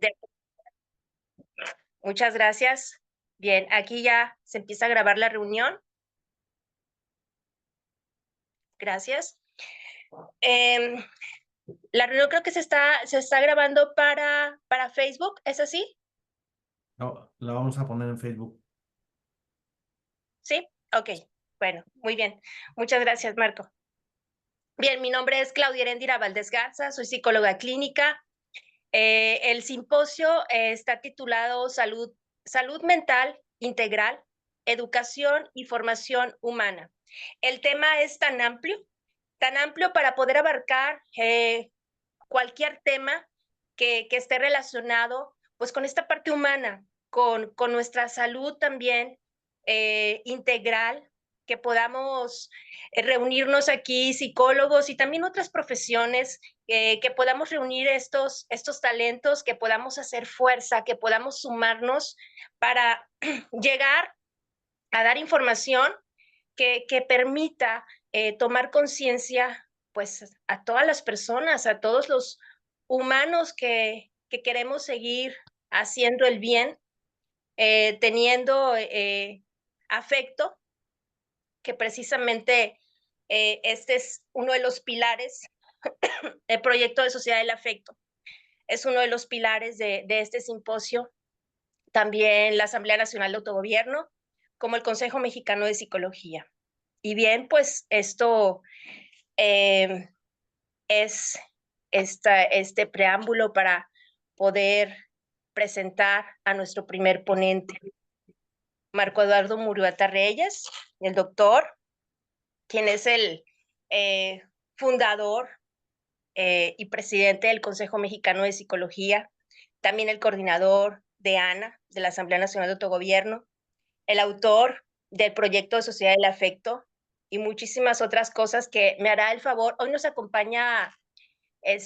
De- Muchas gracias. Bien, aquí ya se empieza a grabar la reunión. Gracias. Em, la reunión creo que se está grabando para Facebook, ¿es así? No, la vamos a poner en Facebook. Sí, ok. Bueno, muy bien. Muchas gracias, Marco. Bien, mi nombre es Claudia Heréndira Valdés Garza, soy psicóloga clínica. El simposio está titulado Salud Mental Integral, Educación y Formación Humana. El tema es tan amplio para poder abarcar cualquier tema que esté relacionado pues con esta parte humana, con nuestra salud también integral, que podamos reunirnos aquí psicólogos y también otras profesiones, que podamos reunir estos talentos, que podamos hacer fuerza, que podamos sumarnos para llegar a dar información que permita tomar conciencia pues a todas las personas, a todos los humanos que queremos seguir haciendo el bien, teniendo afecto, que precisamente este es uno de los pilares, el proyecto de Sociedad del Afecto, es uno de los pilares de este simposio, también la Asamblea Nacional de Autogobierno, como el Consejo Mexicano de Psicología. Y bien, pues esto eh, es este preámbulo para poder presentar a nuestro primer ponente, Marco Eduardo Murrieta Reyes, el doctor, quien es el eh, fundador y presidente del Consejo Mexicano de Psicología, también el coordinador de ANA, de la Asamblea Nacional de Autogobierno, el autor del proyecto de Sociedad del Afecto y muchísimas otras cosas que me hará el favor. Hoy nos acompaña el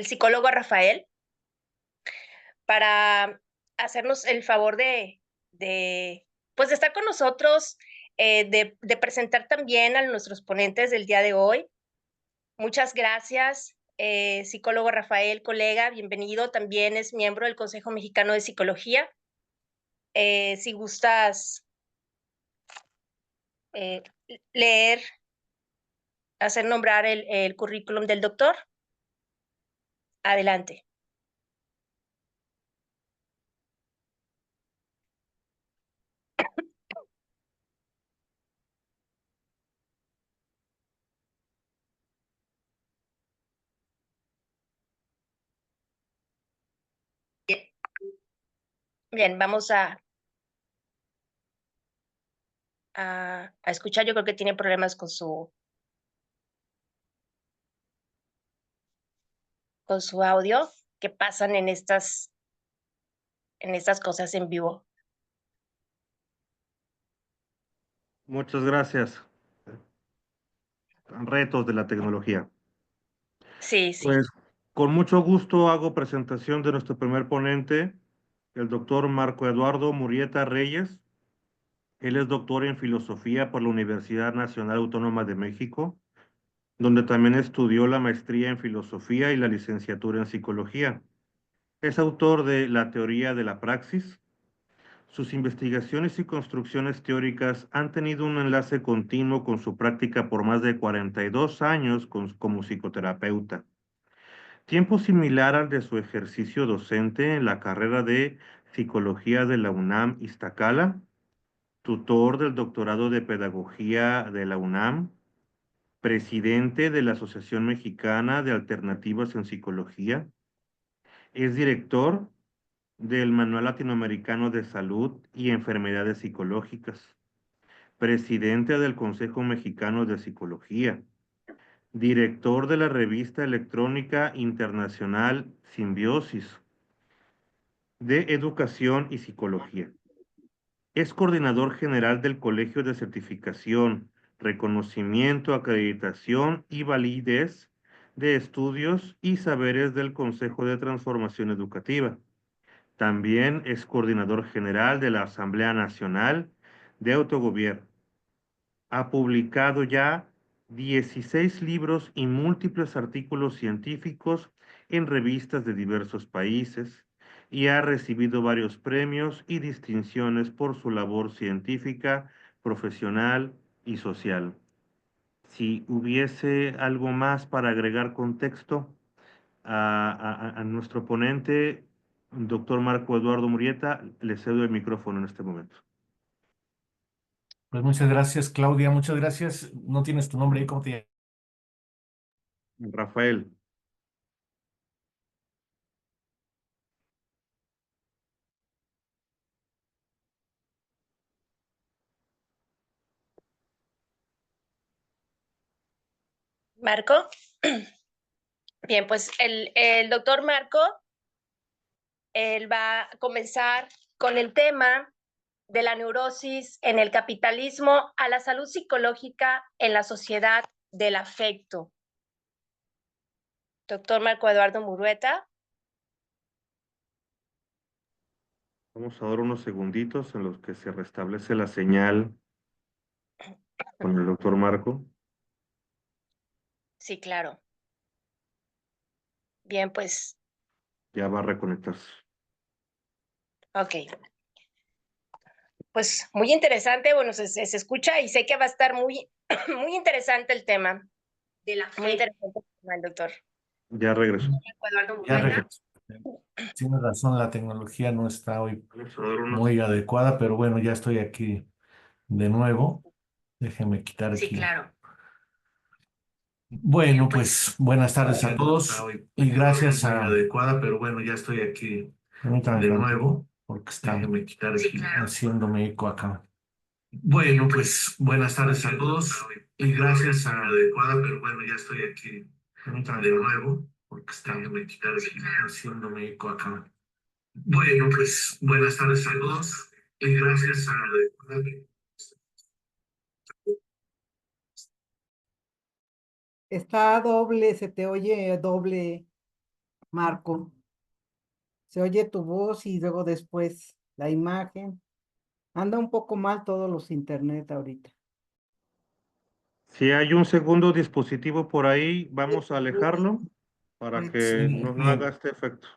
psicólogo Rafael para hacernos el favor pues de estar con nosotros, de presentar también a nuestros ponentes del día de hoy. Muchas gracias, psicólogo Rafael, colega, bienvenido. También es miembro del Consejo Mexicano de Psicología. Si gustas eh, leer, hacer nombrar el currículum del doctor, adelante. Bien, vamos a escuchar. Yo creo que tiene problemas con su audio que pasan en estas cosas en vivo. Muchas gracias. Retos de la tecnología. Sí, sí. Pues con mucho gusto hago presentación de nuestro primer ponente, el doctor Marco Eduardo Murrieta Reyes. Él es doctor en filosofía por la Universidad Nacional Autónoma de México, donde también estudió la maestría en filosofía y la licenciatura en psicología. Es autor de La teoría de la praxis. Sus investigaciones y construcciones teóricas han tenido un enlace continuo con su práctica por más de 42 años como psicoterapeuta. Tiempo similar al de su ejercicio docente en la carrera de Psicología de la UNAM Iztacala, tutor del doctorado de Pedagogía de la UNAM, presidente de la Asociación Mexicana de Alternativas en Psicología, es director del Manual Latinoamericano de Salud y Enfermedades Psicológicas, presidente del Consejo Mexicano de Psicología, director de la revista electrónica internacional Simbiosis de Educación y Psicología. Es coordinador general del Colegio de Certificación, Reconocimiento, Acreditación y Validez de Estudios y Saberes del Consejo de Transformación Educativa. También es coordinador general de la Asamblea Nacional de Autogobierno. Ha publicado ya 16 libros y múltiples artículos científicos en revistas de diversos países y ha recibido varios premios y distinciones por su labor científica, profesional y social. Si hubiese algo más para agregar contexto a nuestro ponente, doctor Marco Eduardo Murrieta, le cedo el micrófono en este momento. Pues muchas gracias, Claudia, muchas gracias. No tienes tu nombre ahí, ¿cómo te llamas? Rafael. Marco. Bien, pues el doctor Marco, él va a comenzar con el tema de la neurosis en el capitalismo a la salud psicológica en la sociedad del afecto. Doctor Marco Eduardo Murrieta. Vamos a dar unos segunditos en los que se restablece la señal con el doctor Marco. Sí, claro. Bien, pues. Ya va a reconectarse. Ok. Pues muy interesante, bueno, se escucha y sé que va a estar muy, muy interesante el tema. Muy interesante el tema, el doctor. Ya regresó. Ya regresó. Tienes razón, la tecnología no está hoy muy adecuada, pero bueno, ya estoy aquí de nuevo. Déjenme quitar aquí. Sí, claro. Bueno, pues buenas tardes a todos y gracias a... adecuada, pero bueno, ya estoy aquí de nuevo porque está haciéndome eco acá. Bueno, pues buenas tardes a todos y gracias a... adecuada, pero bueno, ya estoy aquí de nuevo porque está haciéndome eco acá. Bueno, pues buenas tardes a todos y gracias a... Está doble, se te oye doble, Marco. Se oye tu voz y luego después la imagen. Anda un poco mal todos los internet ahorita. Si hay un segundo dispositivo por ahí, vamos a alejarlo para que Sí, no haga este efecto.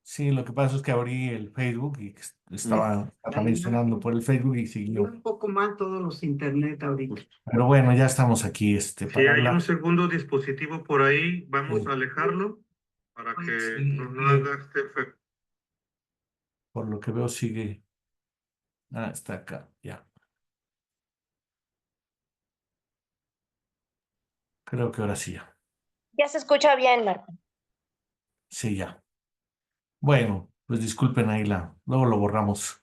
sí, lo que pasa es que abrí el Facebook y estaba La mencionando imagen. por el Facebook y siguió. Un poco mal todos los internet ahorita. Pero bueno, ya estamos aquí Si para hay un hablar. segundo dispositivo por ahí, vamos Sí. a alejarlo para que Sí, no haga este efecto. Por lo que veo sigue. Ah, está acá, ya. Creo que ahora sí ya. Ya se escucha bien, Marco. Sí, ya. Bueno, pues disculpen ahí luego lo borramos.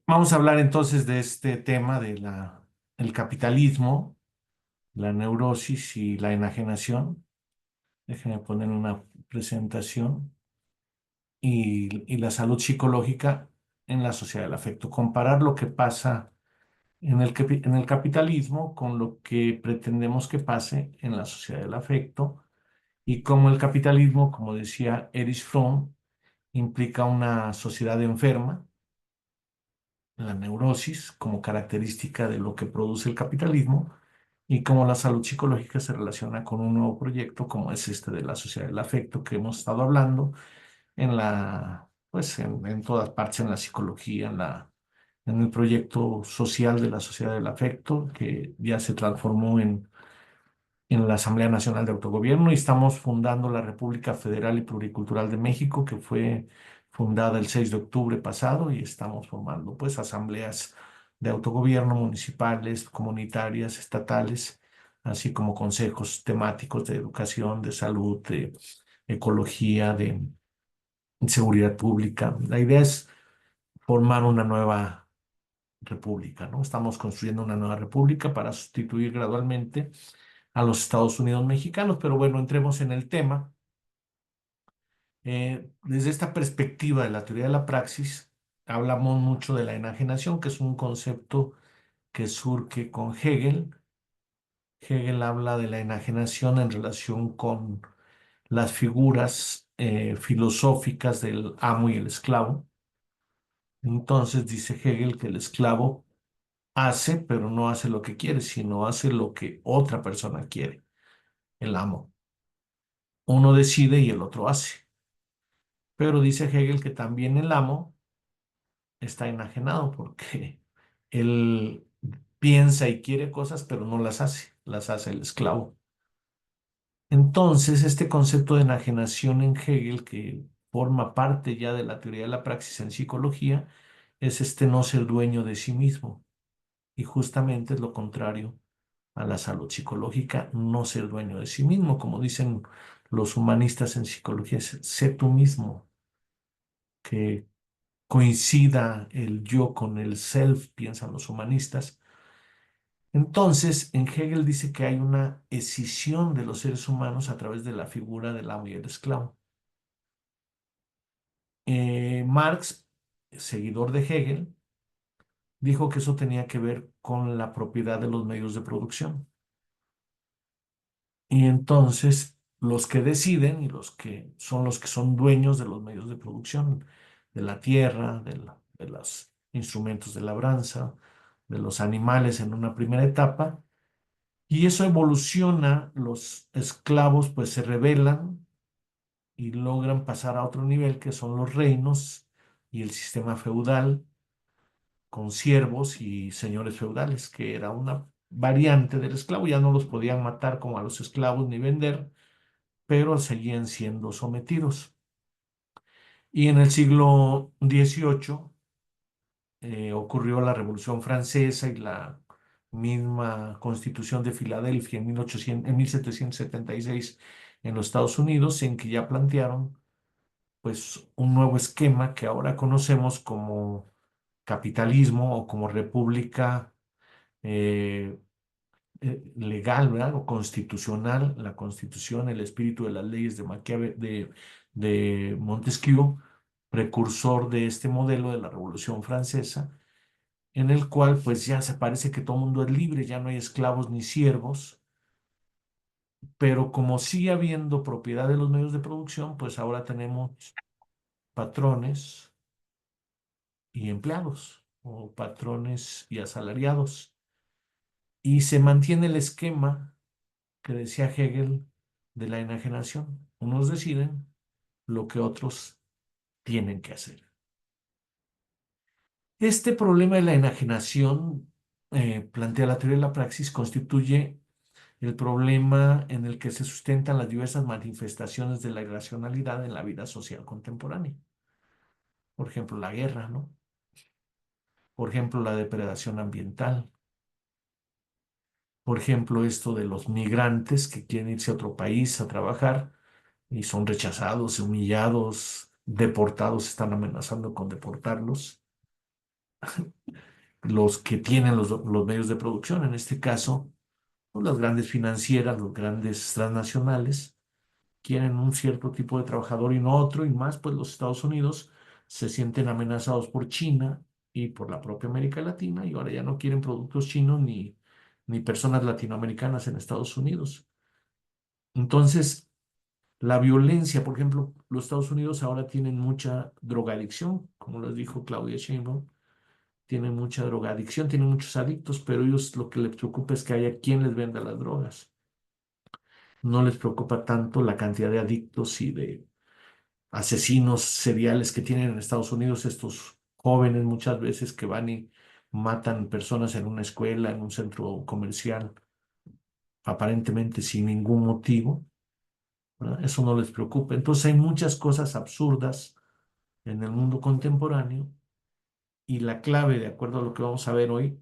Vamos a hablar entonces de este tema de el capitalismo, la neurosis y la enajenación. Déjenme poner una presentación y la salud psicológica en la sociedad del afecto. Comparar lo que pasa en el capitalismo con lo que pretendemos que pase en la sociedad del afecto y cómo el capitalismo, como decía Erich Fromm, implica una sociedad enferma, la neurosis como característica de lo que produce el capitalismo y cómo la salud psicológica se relaciona con un nuevo proyecto como es este de la sociedad del afecto que hemos estado hablando pues en todas partes, en la psicología, en el proyecto social de la sociedad del afecto, que ya se transformó en la Asamblea Nacional de Autogobierno y estamos fundando la República Federal y Pluricultural de México, que fue fundada el 6 de octubre pasado y estamos formando pues asambleas de autogobierno municipales, comunitarias, estatales, así como consejos temáticos de educación, de salud, de ecología, de seguridad pública. La idea es formar una nueva república, ¿no? Estamos construyendo una nueva república para sustituir gradualmente a los Estados Unidos mexicanos, pero bueno, entremos en el tema. Desde esta perspectiva de la teoría de la praxis, hablamos mucho de la enajenación, que es un concepto que surge con Hegel. Hegel habla de la enajenación en relación con las figuras filosóficas del amo y el esclavo. Entonces dice Hegel que el esclavo hace, pero no hace lo que quiere, sino hace lo que otra persona quiere, el amo. uno decide y el otro hace. Pero dice Hegel que también el amo está enajenado porque él piensa y quiere cosas, pero no las hace el esclavo. Entonces, este concepto de enajenación en Hegel, que forma parte ya de la teoría de la praxis en psicología, es este no ser dueño de sí mismo. Y justamente es lo contrario a la salud psicológica, no ser dueño de sí mismo. Como dicen los humanistas en psicología, es sé tú mismo, que coincida el yo con el self, piensan los humanistas. Entonces, en Hegel dice que hay una escisión de los seres humanos a través de la figura del amo y el esclavo. Marx, seguidor de Hegel, dijo que eso tenía que ver con la propiedad de los medios de producción. Y entonces, los que deciden y los que son dueños de los medios de producción, de la tierra, de los instrumentos de labranza, de los animales en una primera etapa, y eso evoluciona, los esclavos pues se rebelan y logran pasar a otro nivel que son los reinos y el sistema feudal con siervos y señores feudales, que era una variante del esclavo. Ya no los podían matar como a los esclavos ni vender, pero seguían siendo sometidos. Y en el siglo XVIII ocurrió la Revolución Francesa y la misma Constitución de Filadelfia en 1776 en los Estados Unidos, en que ya plantearon pues un nuevo esquema que ahora conocemos como capitalismo o como república eh, legal, ¿verdad? O constitucional, la constitución, el espíritu de las leyes de de Montesquieu, precursor de este modelo de la Revolución Francesa, en el cual pues ya se parece que todo el mundo es libre, ya no hay esclavos ni siervos, pero como sigue habiendo propiedad de los medios de producción, pues ahora tenemos patrones y empleados, o patrones y asalariados. Y se mantiene el esquema que decía Hegel de la enajenación. Unos deciden lo que otros tienen que hacer. Este problema de la enajenación, plantea la teoría de la praxis, constituye el problema en el que se sustentan las diversas manifestaciones de la irracionalidad en la vida social contemporánea. Por ejemplo, la guerra, ¿no? Por ejemplo, la depredación ambiental. Por ejemplo, esto de los migrantes que quieren irse a otro país a trabajar y son rechazados, humillados, deportados, están amenazando con deportarlos. Los que tienen los medios de producción, en este caso, pues, las grandes financieras, los grandes transnacionales, quieren un cierto tipo de trabajador y no otro, y más, pues los Estados Unidos se sienten amenazados por China y por la propia América Latina, y ahora ya no quieren productos chinos ni personas latinoamericanas en Estados Unidos. Entonces, la violencia, por ejemplo, los Estados Unidos ahora tienen mucha drogadicción, como les dijo Claudia Sheinbaum, tienen mucha drogadicción, tienen muchos adictos, pero ellos lo que les preocupa es que haya quien les venda las drogas. No les preocupa tanto la cantidad de adictos y de asesinos seriales que tienen en Estados Unidos estos jóvenes muchas veces que van y matan personas en una escuela, en un centro comercial, aparentemente sin ningún motivo, ¿verdad? Eso no les preocupa. Entonces hay muchas cosas absurdas en el mundo contemporáneo y la clave, de acuerdo a lo que vamos a ver hoy,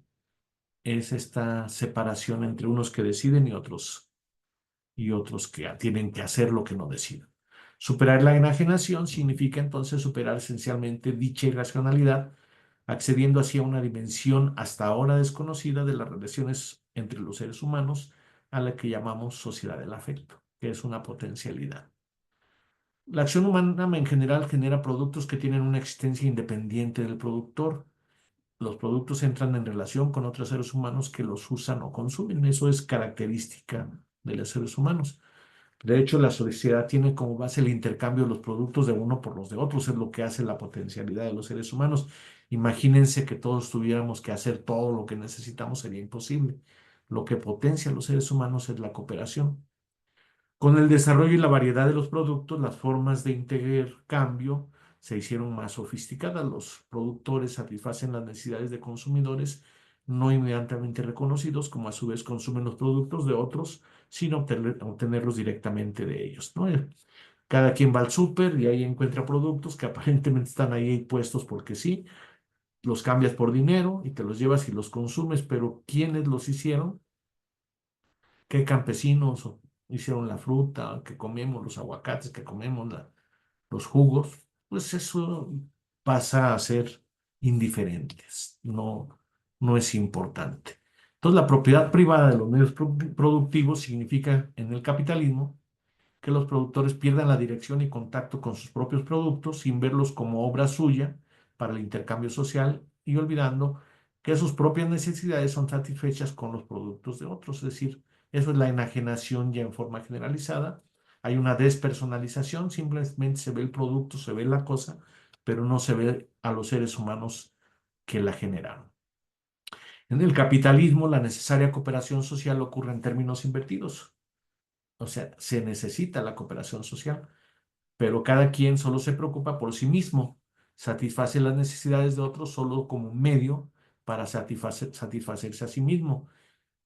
es esta separación entre unos que deciden y otros que tienen que hacer lo que no deciden. Superar la enajenación significa entonces superar esencialmente dicha irracionalidad, accediendo así a una dimensión hasta ahora desconocida de las relaciones entre los seres humanos, a la que llamamos sociedad del afecto, que es una potencialidad. La acción humana en general genera productos que tienen una existencia independiente del productor. Los productos entran en relación con otros seres humanos que los usan o consumen. Eso es característica de los seres humanos. De hecho, la sociedad tiene como base el intercambio de los productos de uno por los de otros. Es lo que hace la potencialidad de los seres humanos. Imagínense que todos tuviéramos que hacer todo lo que necesitamos, sería imposible. Lo que potencia a los seres humanos es la cooperación. Con el desarrollo y la variedad de los productos, las formas de intercambio se hicieron más sofisticadas. Los productores satisfacen las necesidades de consumidores no inmediatamente reconocidos, como a su vez consumen los productos de otros sin obtenerlos directamente de ellos, ¿no? Cada quien va al súper y ahí encuentra productos que aparentemente están ahí puestos porque sí, los cambias por dinero y te los llevas y los consumes, pero ¿quiénes los hicieron? ¿Qué campesinos hicieron la fruta que comemos, los aguacates que comemos, los jugos? Pues eso pasa a ser indiferentes, no es importante. Entonces, la propiedad privada de los medios productivos significa en el capitalismo que los productores pierdan la dirección y contacto con sus propios productos sin verlos como obra suya para el intercambio social y olvidando que sus propias necesidades son satisfechas con los productos de otros. Es decir, eso es la enajenación ya en forma generalizada. Hay una despersonalización, simplemente se ve el producto, se ve la cosa, pero no se ve a los seres humanos que la generaron. En el capitalismo, la necesaria cooperación social ocurre en términos invertidos. O sea, se necesita la cooperación social, pero cada quien solo se preocupa por sí mismo, satisface las necesidades de otros solo como un medio para satisfacerse a sí mismo.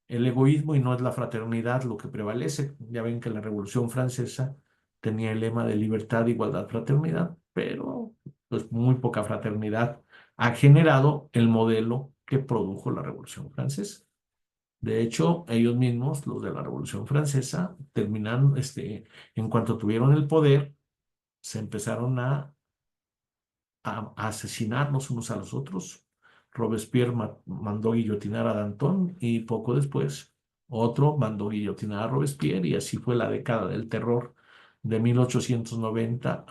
El egoísmo y no es la fraternidad lo que prevalece. Ya ven que la Revolución Francesa tenía el lema de libertad, igualdad, fraternidad, pero pues muy poca fraternidad ha generado el modelo que produjo la Revolución Francesa. De hecho, ellos mismos, los de la Revolución Francesa, terminan, en cuanto tuvieron el poder, se empezaron a asesinarnos unos a los otros. Robespierre mandó guillotinar a Danton y poco después otro mandó guillotinar a Robespierre y así fue la década del terror de 1890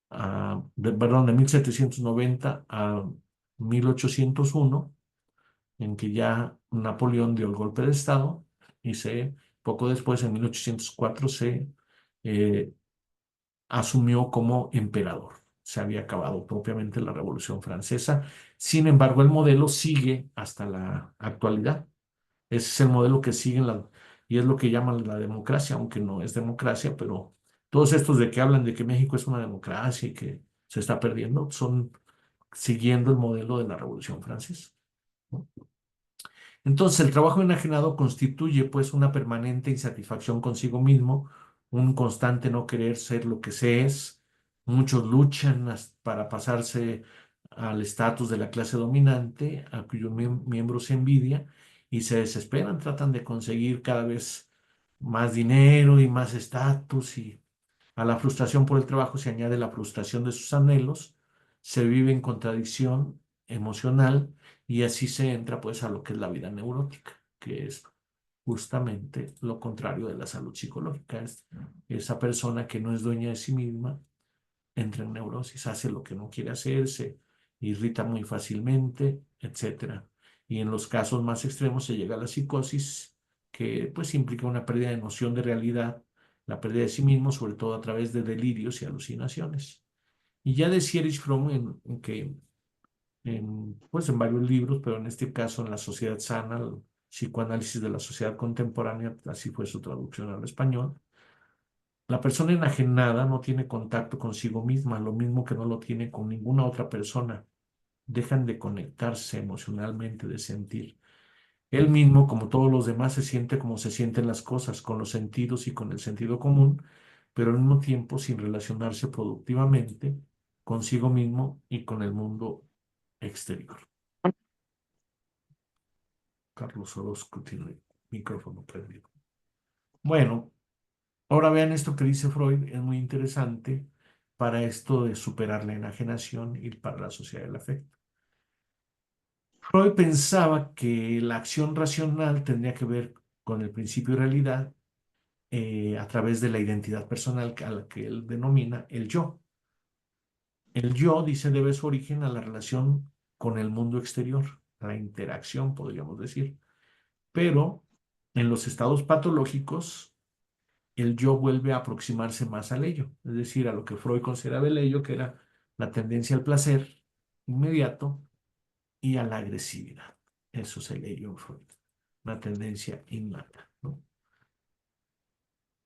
perdón, de 1790 a 1801, en que ya Napoleón dio el golpe de Estado y poco después, en 1804, se eh, asumió como emperador. Se había acabado propiamente la Revolución Francesa. Sin embargo, el modelo sigue hasta la actualidad. Ese es el modelo que siguen y es lo que llaman la democracia, aunque no es democracia, pero todos estos de que hablan de que México es una democracia y que se está perdiendo, son siguiendo el modelo de la Revolución Francesa, ¿no? Entonces, el trabajo enajenado constituye pues una permanente insatisfacción consigo mismo, un constante no querer ser lo que se es. Muchos luchan para pasarse al estatus de la clase dominante, a cuyos miembros se envidia y se desesperan, tratan de conseguir cada vez más dinero y más estatus y a la frustración por el trabajo se añade la frustración de sus anhelos, se vive en contradicción emocional y así se entra pues a lo que es la vida neurótica, que es justamente lo contrario de la salud psicológica. Es esa persona que no es dueña de sí misma entra en neurosis, hace lo que no quiere hacer, se irrita muy fácilmente, etcétera. Y en los casos más extremos se llega a la psicosis, que pues implica una pérdida de noción de realidad, la pérdida de sí mismo, sobre todo a través de delirios y alucinaciones. Y ya decía Erich Fromm pues en varios libros, pero en este caso en La Sociedad Sana, el psicoanálisis de la sociedad contemporánea, así fue su traducción al español. La persona enajenada no tiene contacto consigo misma, lo mismo que no lo tiene con ninguna otra persona. Dejan de conectarse emocionalmente, de sentir. Él mismo, como todos los demás, se siente como se sienten las cosas, con los sentidos y con el sentido común, pero al mismo tiempo sin relacionarse productivamente consigo mismo y con el mundo exterior. Carlos Orozco tiene el micrófono prendido. Bueno, ahora vean esto que dice Freud, es muy interesante para esto de superar la enajenación y para la sociedad del afecto. Freud pensaba que la acción racional tendría que ver con el principio de realidad a través de la identidad personal a la que él denomina el yo. El yo, dice, debe su origen a la relación con el mundo exterior, la interacción, podríamos decir. Pero en los estados patológicos, el yo vuelve a aproximarse más al ello, es decir, a lo que Freud consideraba el ello, que era la tendencia al placer inmediato y a la agresividad. Eso es el ello en Freud, una tendencia innata, ¿no?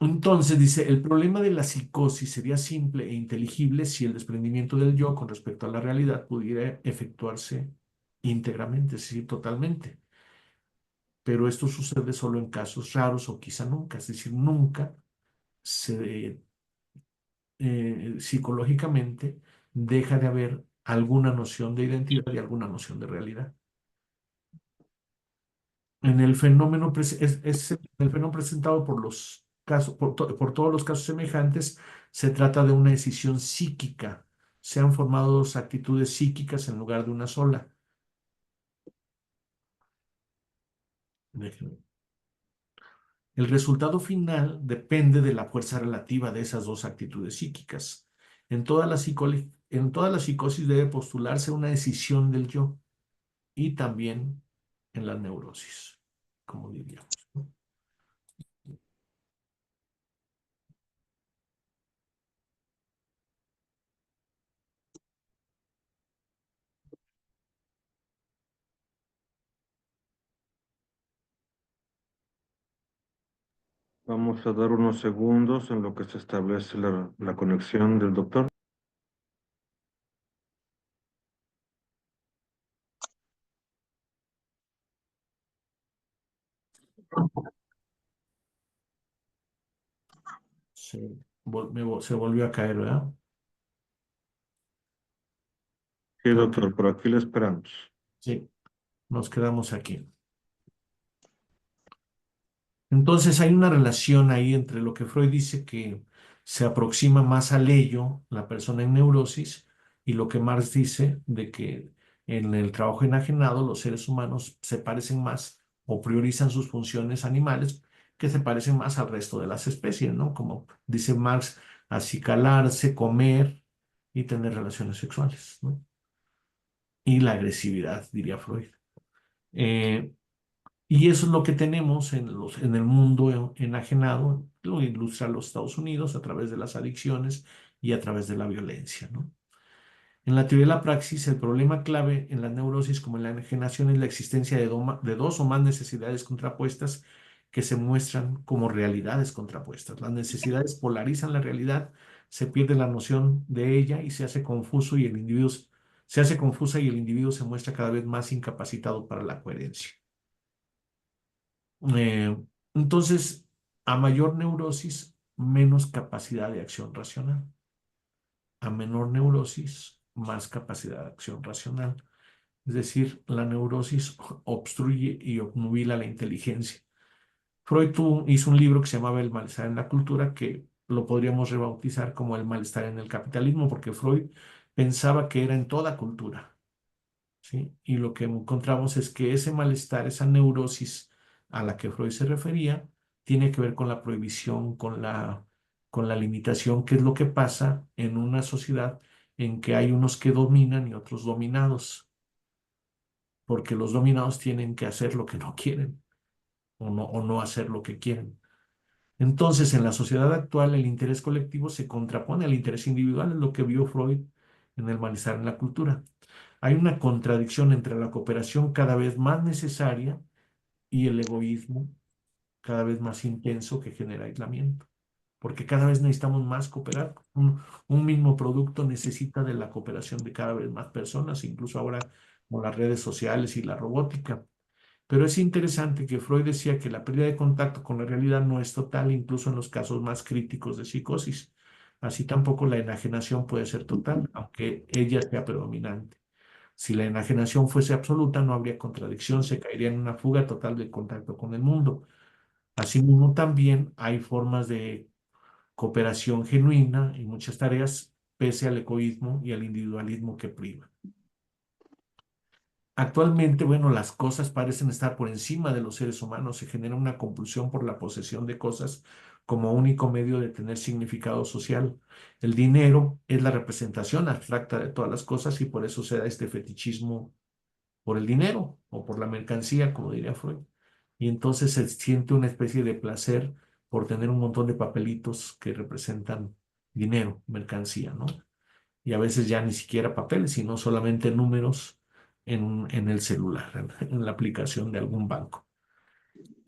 Entonces dice, el problema de la psicosis sería simple e inteligible si el desprendimiento del yo con respecto a la realidad pudiera efectuarse íntegramente, es decir, totalmente. Pero esto sucede solo en casos raros o quizá nunca, es decir, nunca se, psicológicamente deja de haber alguna noción de identidad y alguna noción de realidad. En el fenómeno, es el fenómeno presentado por los casos, por todos los casos semejantes, se trata de una decisión psíquica. Se han formado dos actitudes psíquicas en lugar de una sola. Déjenme. El resultado final depende de la fuerza relativa de esas dos actitudes psíquicas. En toda la psicosis debe postularse una decisión del yo y también en la neurosis, como diríamos, ¿no? Vamos a dar unos segundos en lo que se establece la conexión del doctor. Se volvió a caer, ¿verdad? Sí, Creo que doctor, por aquí le esperamos. sí, nos quedamos aquí. Entonces hay una relación ahí entre lo que Freud dice que se aproxima más al ello, la persona en neurosis, y lo que Marx dice de que en el trabajo enajenado los seres humanos se parecen más o priorizan sus funciones animales que se parecen más al resto de las especies, ¿no? Como dice Marx, acicalarse, comer y tener relaciones sexuales, ¿no? Y la agresividad, diría Freud. Eh, y eso es lo que tenemos en el mundo enajenado, lo ilustra los Estados Unidos a través de las adicciones y a través de la violencia, ¿no? En la teoría de la praxis, el problema clave en la neurosis como en la enajenación es la existencia de dos o más necesidades contrapuestas que se muestran como realidades contrapuestas. Las necesidades polarizan la realidad, se pierde la noción de ella y se hace confuso y el individuo se hace confusa y el individuo se muestra cada vez más incapacitado para la coherencia. Eh, entonces, a mayor neurosis, menos capacidad de acción racional. A menor neurosis, más capacidad de acción racional. Es decir, la neurosis obstruye y obnubila la inteligencia. Freud hizo un libro que se llamaba El malestar en la cultura, que lo podríamos rebautizar como el malestar en el capitalismo, porque Freud pensaba que era en toda cultura. ¿Sí? Y lo que encontramos es que ese malestar, esa neurosis a la que Freud se refería, tiene que ver con la prohibición, con la limitación, que es lo que pasa en una sociedad en que hay unos que dominan y otros dominados, porque los dominados tienen que hacer lo que no quieren o no hacer lo que quieren. Entonces, en la sociedad actual, el interés colectivo se contrapone al interés individual, es lo que vio Freud en el malestar en la cultura. Hay una contradicción entre la cooperación cada vez más necesaria y el egoísmo cada vez más intenso que genera aislamiento, porque cada vez necesitamos más cooperar. Un mismo producto necesita de la cooperación de cada vez más personas, incluso ahora con las redes sociales y la robótica. Pero es interesante que Freud decía que la pérdida de contacto con la realidad no es total, incluso en los casos más críticos de psicosis. Así tampoco la enajenación puede ser total, aunque ella sea predominante. Si la enajenación fuese absoluta, no habría contradicción, se caería en una fuga total del contacto con el mundo. Asimismo, también hay formas de cooperación genuina en muchas tareas, pese al egoísmo y al individualismo que priva. Actualmente, bueno, las cosas parecen estar por encima de los seres humanos, se genera una compulsión por la posesión de cosas como único medio de tener significado social. El dinero es la representación abstracta de todas las cosas y por eso se da este fetichismo por el dinero o por la mercancía, como diría Freud. Y entonces se siente una especie de placer por tener un montón de papelitos que representan dinero, mercancía, ¿no? Y a veces ya ni siquiera papeles, sino solamente números en el celular, en la aplicación de algún banco.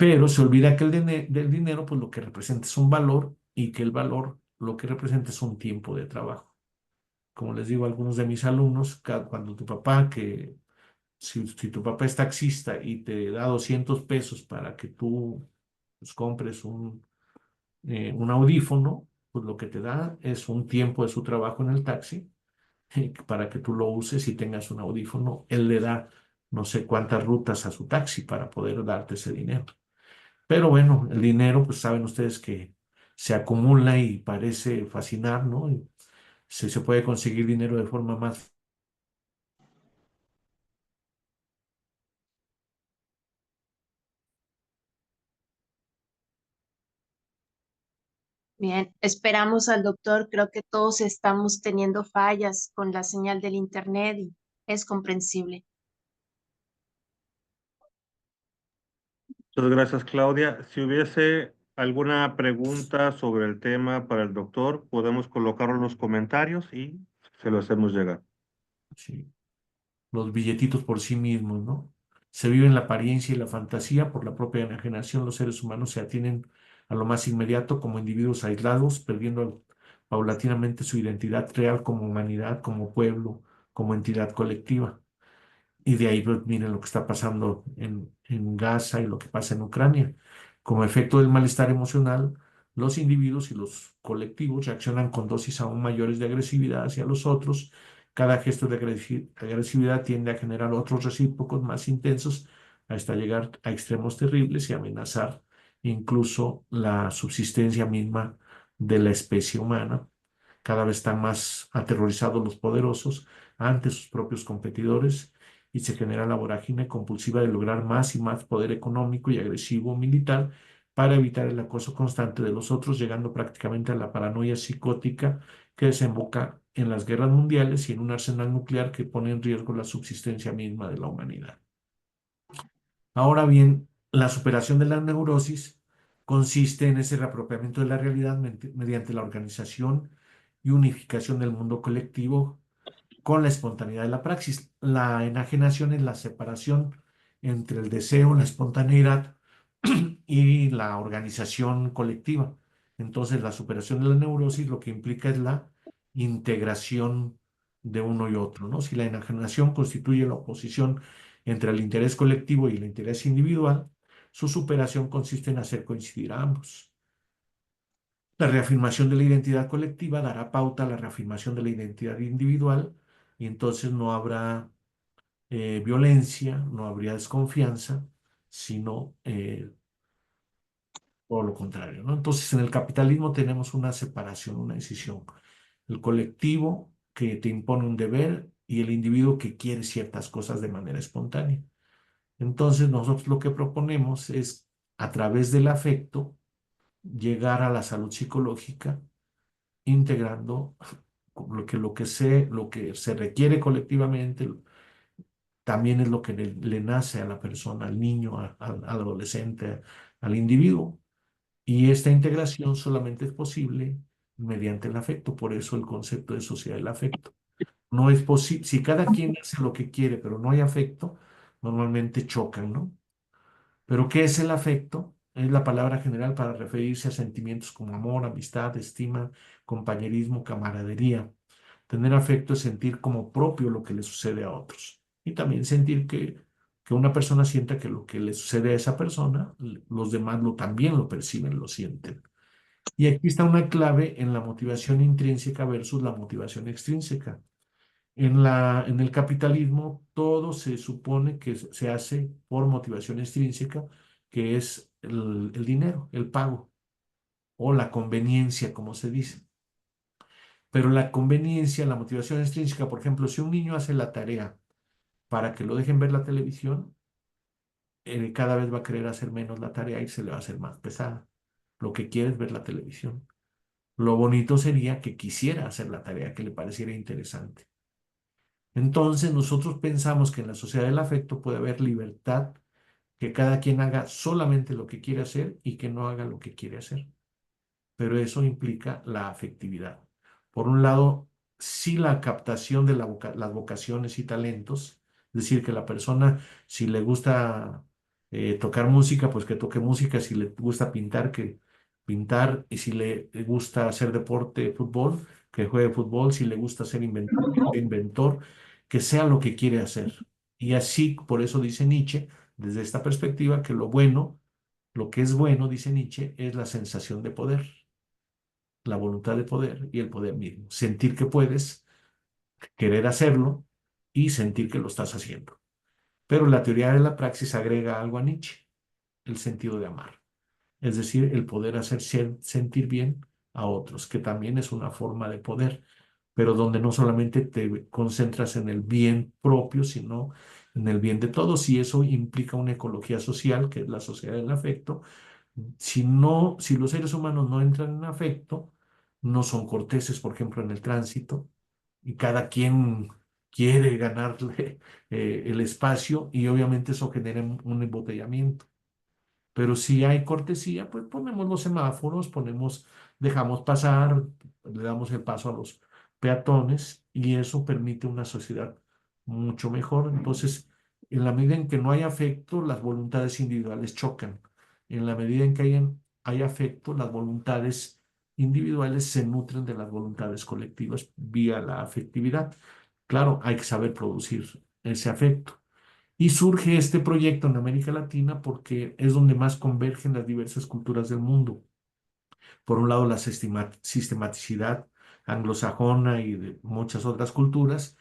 pero se olvida que del dinero, pues lo que representa es un valor y que el valor lo que representa es un tiempo de trabajo. Como les digo a algunos de mis alumnos, cuando tu papá, si tu papá es taxista y te da 200 pesos para que tú pues, compres un audífono, pues lo que te da es un tiempo de su trabajo en el taxi para que tú lo uses y tengas un audífono. Él le da no sé cuántas rutas a su taxi para poder darte ese dinero. Pero bueno, el dinero, pues saben ustedes que se acumula y parece fascinar, ¿no? Y se puede conseguir dinero de forma más. Bien, esperamos al doctor. Creo que todos estamos teniendo fallas con la señal del internet y es comprensible. Muchas gracias, Claudia. Si hubiese alguna pregunta sobre el tema para el doctor, podemos colocarlo en los comentarios y se lo hacemos llegar. Sí, los billetitos por sí mismos, ¿no? Se vive en la apariencia y la fantasía. Por la propia enajenación, los seres humanos se atienen a lo más inmediato como individuos aislados, perdiendo paulatinamente su identidad real como humanidad, como pueblo, como entidad colectiva. Y de ahí, pues, miren lo que está pasando en Gaza y lo que pasa en Ucrania. Como efecto del malestar emocional, los individuos y los colectivos reaccionan con dosis aún mayores de agresividad hacia los otros. Cada gesto de agresividad tiende a generar otros recíprocos más intensos hasta llegar a extremos terribles y amenazar incluso la subsistencia misma de la especie humana. Cada vez están más aterrorizados los poderosos ante sus propios competidores y se genera la vorágine compulsiva de lograr más y más poder económico y agresivo militar para evitar el acoso constante de los otros, llegando prácticamente a la paranoia psicótica que desemboca en las guerras mundiales y en un arsenal nuclear que pone en riesgo la subsistencia misma de la humanidad. Ahora bien, la superación de la neurosis consiste en ese reapropiamiento de la realidad mediante la organización y unificación del mundo colectivo con la espontaneidad de la praxis. La enajenación es la separación entre el deseo, la espontaneidad y la organización colectiva. Entonces, la superación de la neurosis lo que implica es la integración de uno y otro, ¿no? Si la enajenación constituye la oposición entre el interés colectivo y el interés individual, su superación consiste en hacer coincidir a ambos. La reafirmación de la identidad colectiva dará pauta a la reafirmación de la identidad individual y entonces no habrá violencia, no habría desconfianza, sino todo lo contrario, ¿no? Entonces, en el capitalismo tenemos una separación, una decisión. El colectivo que te impone un deber y el individuo que quiere ciertas cosas de manera espontánea. Entonces, nosotros lo que proponemos es, a través del afecto, llegar a la salud psicológica, integrando lo que se requiere colectivamente, también es lo que le nace a la persona, al niño, al adolescente, al individuo. Y esta integración solamente es posible mediante el afecto, por eso el concepto de sociedad del afecto. No es posible, si cada quien hace lo que quiere, pero no hay afecto, normalmente chocan, ¿no? Pero ¿qué es el afecto? Es la palabra general para referirse a sentimientos como amor, amistad, estima, compañerismo, camaradería. Tener afecto es sentir como propio lo que le sucede a otros. Y también sentir que una persona sienta que lo que le sucede a esa persona, los demás también lo perciben, lo sienten. Y aquí está una clave en la motivación intrínseca versus la motivación extrínseca. En el capitalismo todo se supone que se hace por motivación extrínseca, que es el dinero, el pago o la conveniencia, como se dice. Pero la conveniencia, la motivación extrínseca, por ejemplo, si un niño hace la tarea para que lo dejen ver la televisión, cada vez va a querer hacer menos la tarea y se le va a hacer más pesada. Lo que quiere es ver la televisión. Lo bonito sería que quisiera hacer la tarea, que le pareciera interesante. Entonces nosotros pensamos que en la sociedad del afecto puede haber libertad, que cada quien haga solamente lo que quiere hacer y que no haga lo que quiere hacer. Pero eso implica la afectividad. Por un lado, sí la captación de las vocaciones y talentos, es decir, que la persona, si le gusta tocar música, pues que toque música, si le gusta pintar, que pintar, y si le gusta hacer deporte, fútbol, que juegue fútbol, si le gusta ser inventor, que sea inventor, que sea lo que quiere hacer. Y así, por eso dice Nietzsche, desde esta perspectiva, que lo bueno, lo que es bueno, dice Nietzsche, es la sensación de poder, la voluntad de poder y el poder mismo. Sentir que puedes, querer hacerlo y sentir que lo estás haciendo. Pero la teoría de la praxis agrega algo a Nietzsche, el sentido de amar, es decir, el poder hacer sentir bien a otros, que también es una forma de poder, pero donde no solamente te concentras en el bien propio, sino en el bien de todos, y eso implica una ecología social, que es la sociedad del afecto. Si no, si los seres humanos no entran en afecto, no son corteses, por ejemplo, en el tránsito, y cada quien quiere ganarle el espacio, y obviamente eso genera un embotellamiento. Pero si hay cortesía, pues ponemos los semáforos, dejamos pasar, le damos el paso a los peatones, y eso permite una sociedad mucho mejor. Entonces, en la medida en que no hay afecto, las voluntades individuales chocan. En la medida en que hay afecto, las voluntades individuales se nutren de las voluntades colectivas vía la afectividad. Claro, hay que saber producir ese afecto. Y surge este proyecto en América Latina porque es donde más convergen las diversas culturas del mundo. Por un lado, la sistematicidad anglosajona y de muchas otras culturas,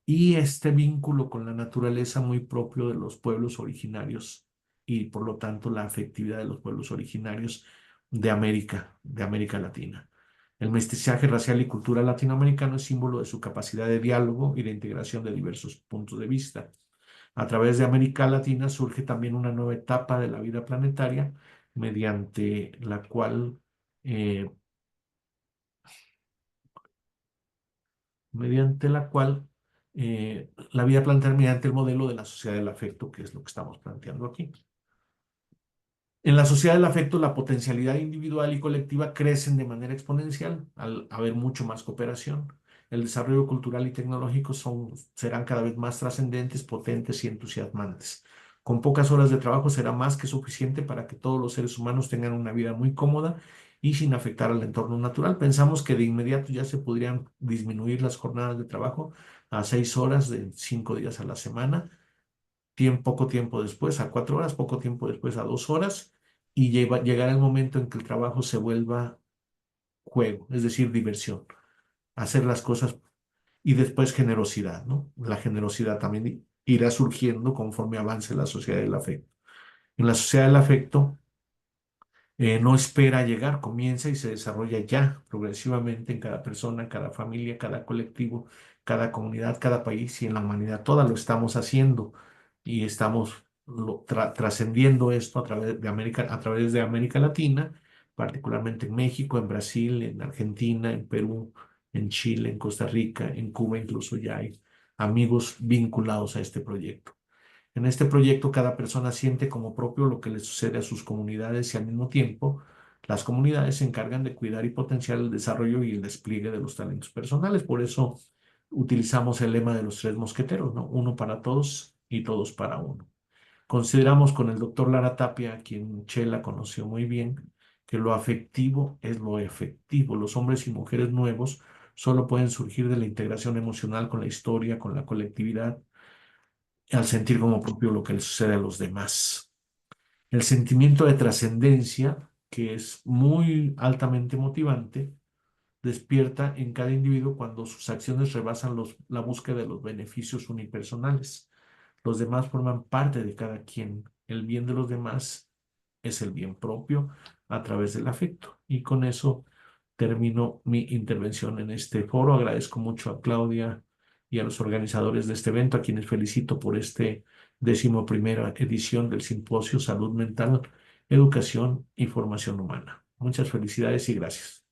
y este vínculo con la naturaleza muy propio de los pueblos originarios, y por lo tanto la afectividad de los pueblos originarios de América Latina. El mestizaje racial y cultural latinoamericano es símbolo de su capacidad de diálogo y de integración de diversos puntos de vista. A través de América Latina surge también una nueva etapa de la vida planetaria, mediante la cual, eh, mediante la cual la vida planetaria, mediante el modelo de la sociedad del afecto, que es lo que estamos planteando aquí. En la sociedad del afecto, la potencialidad individual y colectiva crecen de manera exponencial al haber mucho más cooperación. El desarrollo cultural y tecnológico serán cada vez más trascendentes, potentes y entusiasmantes. Con pocas horas de trabajo será más que suficiente para que todos los seres humanos tengan una vida muy cómoda y sin afectar al entorno natural. Pensamos que de inmediato ya se podrían disminuir las jornadas de trabajo a 6 horas de 5 días a la semana, poco tiempo después a 4 horas, poco tiempo después a 2 horas, y llegará el momento en que el trabajo se vuelva juego, es decir, diversión, hacer las cosas, y después generosidad, ¿no? La generosidad también irá surgiendo conforme avance la sociedad del afecto. En la sociedad del afecto, no espera llegar, comienza y se desarrolla ya progresivamente en cada persona, cada familia, cada colectivo, cada comunidad, cada país, y en la humanidad toda lo estamos haciendo, y estamos trascendiendo esto a través de América Latina, particularmente en México, en Brasil, en Argentina, en Perú, en Chile, en Costa Rica, en Cuba. Incluso ya hay amigos vinculados a este proyecto. En este proyecto, cada persona siente como propio lo que le sucede a sus comunidades, y al mismo tiempo las comunidades se encargan de cuidar y potenciar el desarrollo y el despliegue de los talentos personales. Por eso utilizamos el lema de los tres mosqueteros, ¿no? Uno para todos y todos para uno. Consideramos con el doctor Lara Tapia, a quien Chela conoció muy bien, que lo afectivo es lo efectivo. Los hombres y mujeres nuevos solo pueden surgir de la integración emocional con la historia, con la colectividad, al sentir como propio lo que le sucede a los demás. El sentimiento de trascendencia, que es muy altamente motivante, despierta en cada individuo cuando sus acciones rebasan la búsqueda de los beneficios unipersonales. Los demás forman parte de cada quien. El bien de los demás es el bien propio a través del afecto. Y con eso termino mi intervención en este foro. Agradezco mucho a Claudia y a los organizadores de este evento, a quienes felicito por este 11ª edición del Simposio Salud Mental, Educación y Formación Humana. Muchas felicidades y gracias.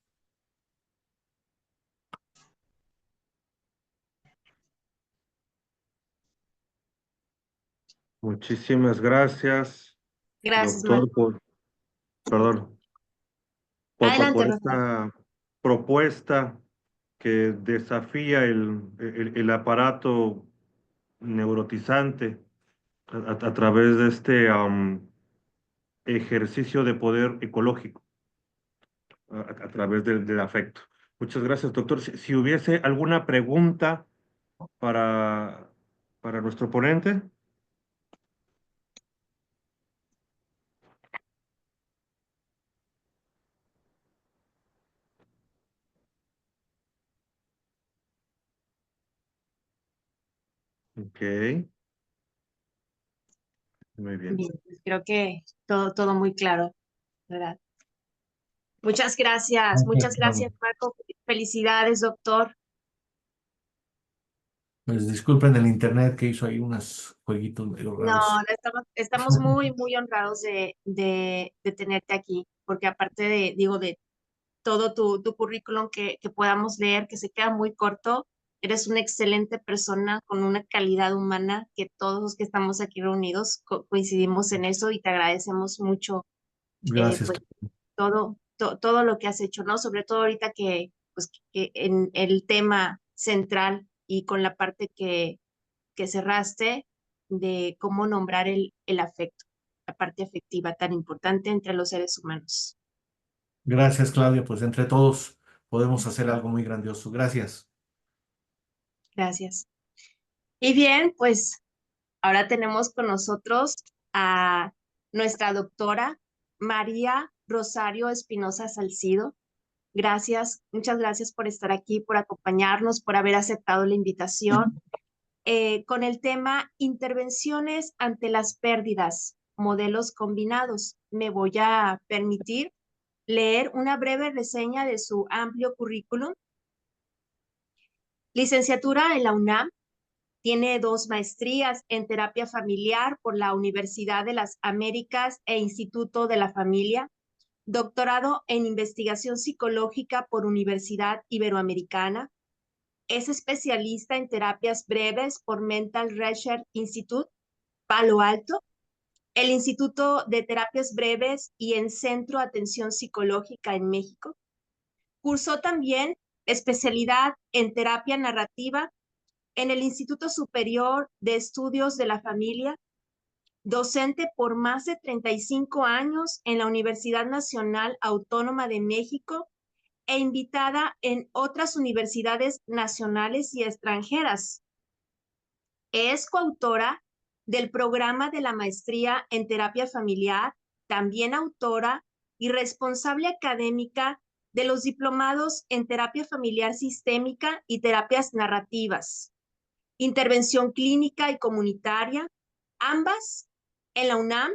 Muchísimas gracias, Gracias, doctor, Marco. perdón, Adelante, por Rafael. esta propuesta que desafía el aparato neurotizante a través de este ejercicio de poder ecológico a través del afecto. Muchas gracias, doctor. Si hubiese alguna pregunta para, para nuestro ponente. Ok, muy bien. Bien, pues creo que todo muy claro, ¿verdad? Muchas gracias, Marco. Felicidades, doctor. Pues disculpen el internet que hizo ahí unos jueguitos medio No, raros. estamos muy honrados de tenerte aquí, porque aparte de todo tu currículum que podamos leer, que se queda muy corto, eres una excelente persona con una calidad humana que todos los que estamos aquí reunidos coincidimos en eso y te agradecemos mucho Gracias. pues todo lo que has hecho, ¿no? Sobre todo ahorita pues, que en el tema central y con la parte que cerraste de cómo nombrar el afecto, la parte afectiva tan importante entre los seres humanos. Gracias, Claudia. Pues entre todos podemos hacer algo muy grandioso. Gracias. Gracias. Y bien, pues ahora tenemos con nosotros a nuestra doctora María Rosario Espinosa Salcido. Gracias, muchas gracias por estar aquí, por acompañarnos, por haber aceptado la invitación con el tema Intervenciones ante las pérdidas, modelos combinados. Me voy a permitir leer una breve reseña de su amplio currículum. Licenciatura en la UNAM, tiene 2 maestrías en terapia familiar por la Universidad de las Américas e Instituto de la Familia, doctorado en investigación psicológica por Universidad Iberoamericana, es especialista en terapias breves por Mental Research Institute, Palo Alto, el Instituto de Terapias Breves y en Centro de Atención Psicológica en México. Cursó también especialidad en terapia narrativa en el Instituto Superior de Estudios de la Familia, docente por más de 35 años en la Universidad Nacional Autónoma de México e invitada en otras universidades nacionales y extranjeras. Es coautora del programa de la maestría en terapia familiar, también autora y responsable académica de los diplomados en terapia familiar sistémica y terapias narrativas, intervención clínica y comunitaria, ambas en la UNAM,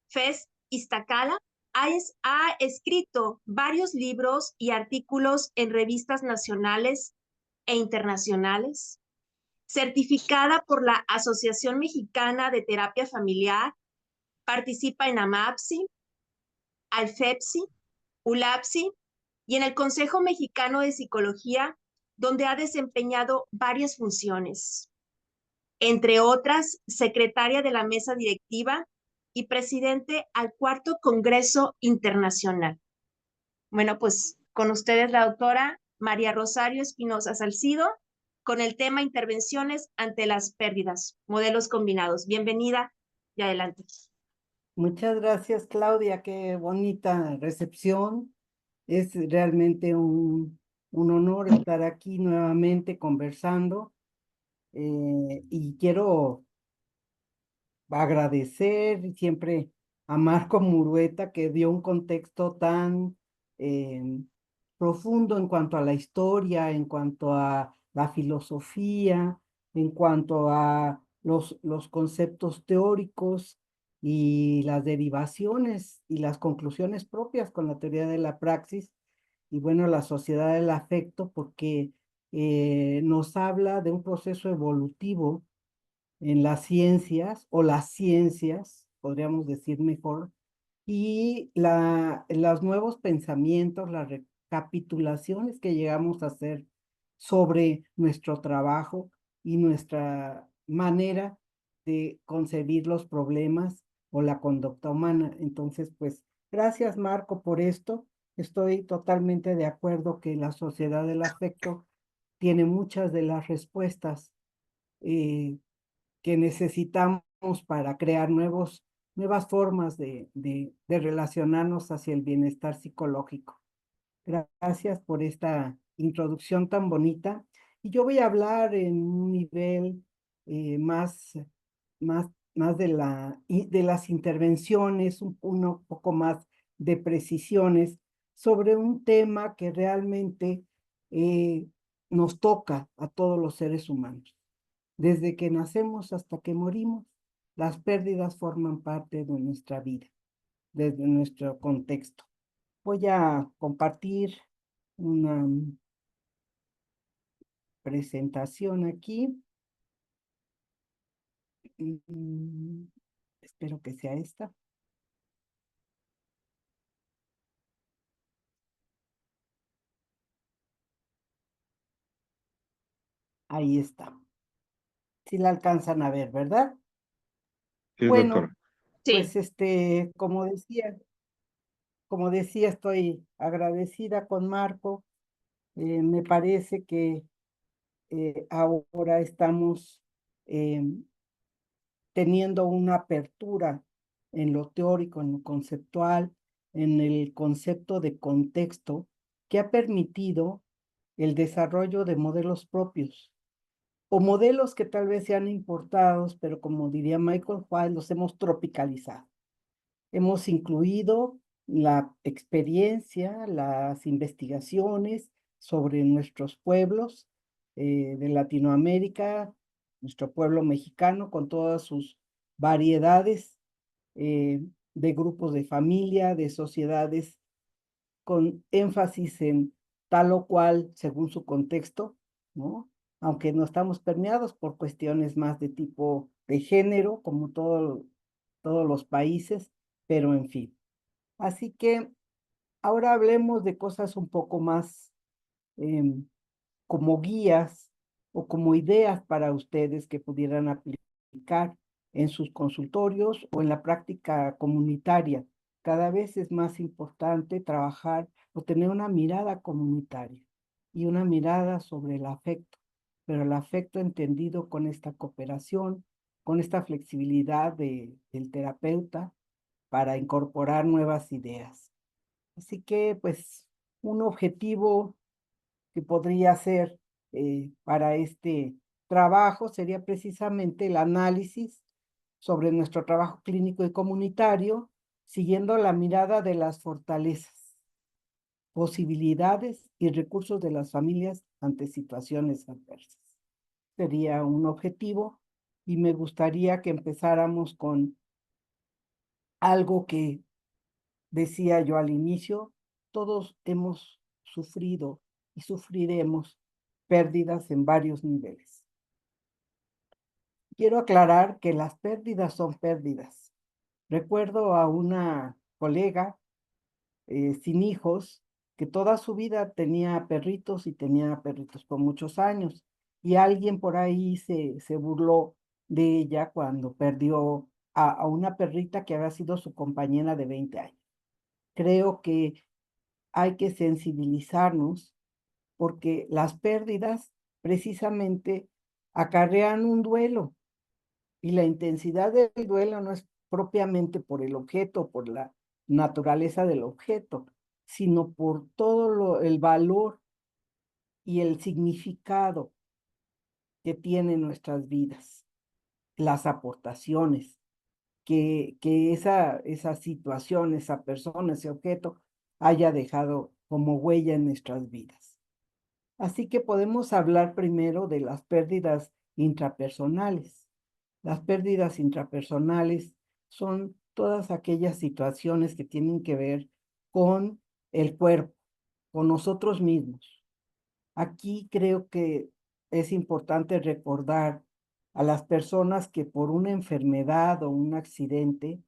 FES Iztacala. Ha escrito varios libros y artículos en revistas nacionales e internacionales, certificada por la Asociación Mexicana de Terapia Familiar, participa en AMAPSI, ALFEPSI, ULAPSI y en el Consejo Mexicano de Psicología, donde ha desempeñado varias funciones, entre otras, secretaria de la mesa directiva y presidente al 4º Congreso Internacional. Bueno, pues con ustedes la doctora María Rosario Espinosa Salcido, con el tema Intervenciones ante las pérdidas, modelos combinados. Bienvenida y adelante. Muchas gracias, Claudia. Qué bonita recepción. Es realmente un honor estar aquí nuevamente conversando. Y quiero agradecer siempre a Marco Murueta, que dio un contexto tan profundo en cuanto a la historia, en cuanto a la filosofía, en cuanto a los conceptos teóricos y las derivaciones y las conclusiones propias con la teoría de la praxis y bueno, la sociedad del afecto, porque nos habla de un proceso evolutivo en las ciencias, o las ciencias, podríamos decir mejor, y los nuevos pensamientos, las recapitulaciones que llegamos a hacer sobre nuestro trabajo y nuestra manera de concebir los problemas o la conducta humana. Entonces, pues, gracias, Marco, por esto. Estoy totalmente de acuerdo que la sociedad del afecto tiene muchas de las respuestas que necesitamos para crear nuevos nuevas formas de relacionarnos hacia el bienestar psicológico. Gracias por esta introducción tan bonita. Y yo voy a hablar en un nivel más de las intervenciones, un poco más de precisiones sobre un tema que realmente nos toca a todos los seres humanos. Desde que nacemos hasta que morimos, las pérdidas forman parte de nuestra vida, desde nuestro contexto. Voy a compartir una presentación aquí. Espero que sea esta. Ahí está. Si la alcanzan a ver, ¿verdad? Sí, Bueno, doctora. Sí, pues como decía, estoy agradecida con Marco. Me parece que ahora estamos teniendo una apertura en lo teórico, en lo conceptual, en el concepto de contexto, que ha permitido el desarrollo de modelos propios o modelos que tal vez sean importados, pero como diría Michael White, los hemos tropicalizado. Hemos incluido la experiencia, las investigaciones sobre nuestros pueblos de Latinoamérica, nuestro pueblo mexicano con todas sus variedades de grupos de familia, de sociedades, con énfasis en tal o cual según su contexto, ¿no? Aunque no estamos permeados por cuestiones más de tipo de género, como todos los países, pero en fin. Así que ahora hablemos de cosas un poco más como guías o como ideas para ustedes que pudieran aplicar en sus consultorios o en la práctica comunitaria. Cada vez es más importante trabajar o tener una mirada comunitaria y una mirada sobre el afecto, pero el afecto entendido con esta cooperación, con esta flexibilidad del terapeuta para incorporar nuevas ideas. Así que, pues, un objetivo que podría ser para este trabajo sería precisamente el análisis sobre nuestro trabajo clínico y comunitario, siguiendo la mirada de las fortalezas, posibilidades y recursos de las familias ante situaciones adversas. Sería un objetivo y me gustaría que empezáramos con algo que decía yo al inicio, todos hemos sufrido y sufriremos pérdidas en varios niveles. Quiero aclarar que las pérdidas son pérdidas. Recuerdo a una colega sin hijos que toda su vida tenía perritos y tenía perritos por muchos años. Y alguien por ahí se burló de ella cuando perdió a una perrita que había sido su compañera de 20 años. Creo que hay que sensibilizarnos porque las pérdidas precisamente acarrean un duelo y la intensidad del duelo no es propiamente por el objeto, por la naturaleza del objeto, sino por todo el valor y el significado que tienen nuestras vidas, las aportaciones que esa situación, esa persona, ese objeto haya dejado como huella en nuestras vidas. Así que podemos hablar primero de las pérdidas intrapersonales. Las pérdidas intrapersonales son todas aquellas situaciones que tienen que ver con el cuerpo, con nosotros mismos. Aquí creo que es importante recordar a las personas que por una enfermedad o un accidente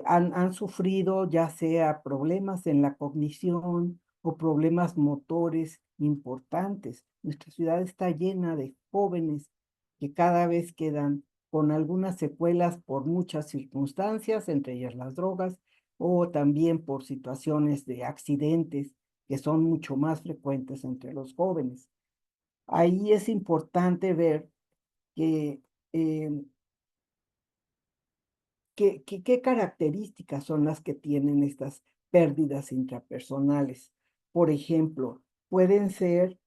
han sufrido ya sea problemas en la cognición o problemas motores importantes. Nuestra ciudad está llena de jóvenes que cada vez quedan con algunas secuelas por muchas circunstancias, entre ellas las drogas, o también por situaciones de accidentes que son mucho más frecuentes entre los jóvenes. Ahí es importante ver que ¿qué características son las que tienen estas pérdidas intrapersonales? Por ejemplo, pueden ser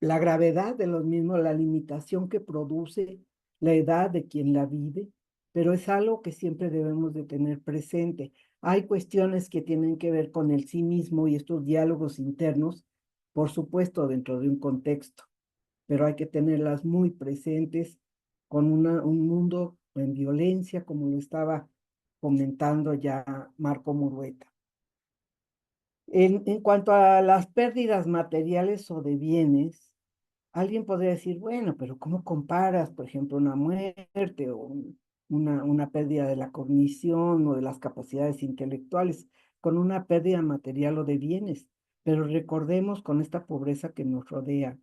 la gravedad de los mismos, la limitación que produce la edad de quien la vive, pero es algo que siempre debemos de tener presente. Hay cuestiones que tienen que ver con el sí mismo y estos diálogos internos, por supuesto, dentro de un contexto, pero hay que tenerlas muy presentes con un mundo en violencia, como lo estaba comentando ya Marco Murueta. En cuanto a las pérdidas materiales o de bienes, alguien podría decir, bueno, pero ¿cómo comparas, por ejemplo, una muerte o una pérdida de la cognición o de las capacidades intelectuales con una pérdida material o de bienes? Pero recordemos con esta pobreza que nos rodea,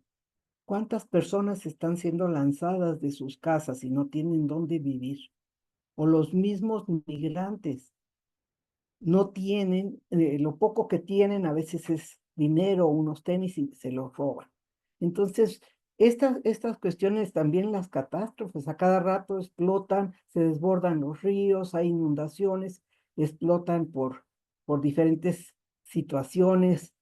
¿cuántas personas están siendo lanzadas de sus casas y no tienen dónde vivir? O los mismos migrantes no tienen, lo poco que tienen a veces es dinero, unos tenis y se los roban. Entonces, estas cuestiones, también las catástrofes, a cada rato explotan, se desbordan los ríos, hay inundaciones, explotan por diferentes situaciones,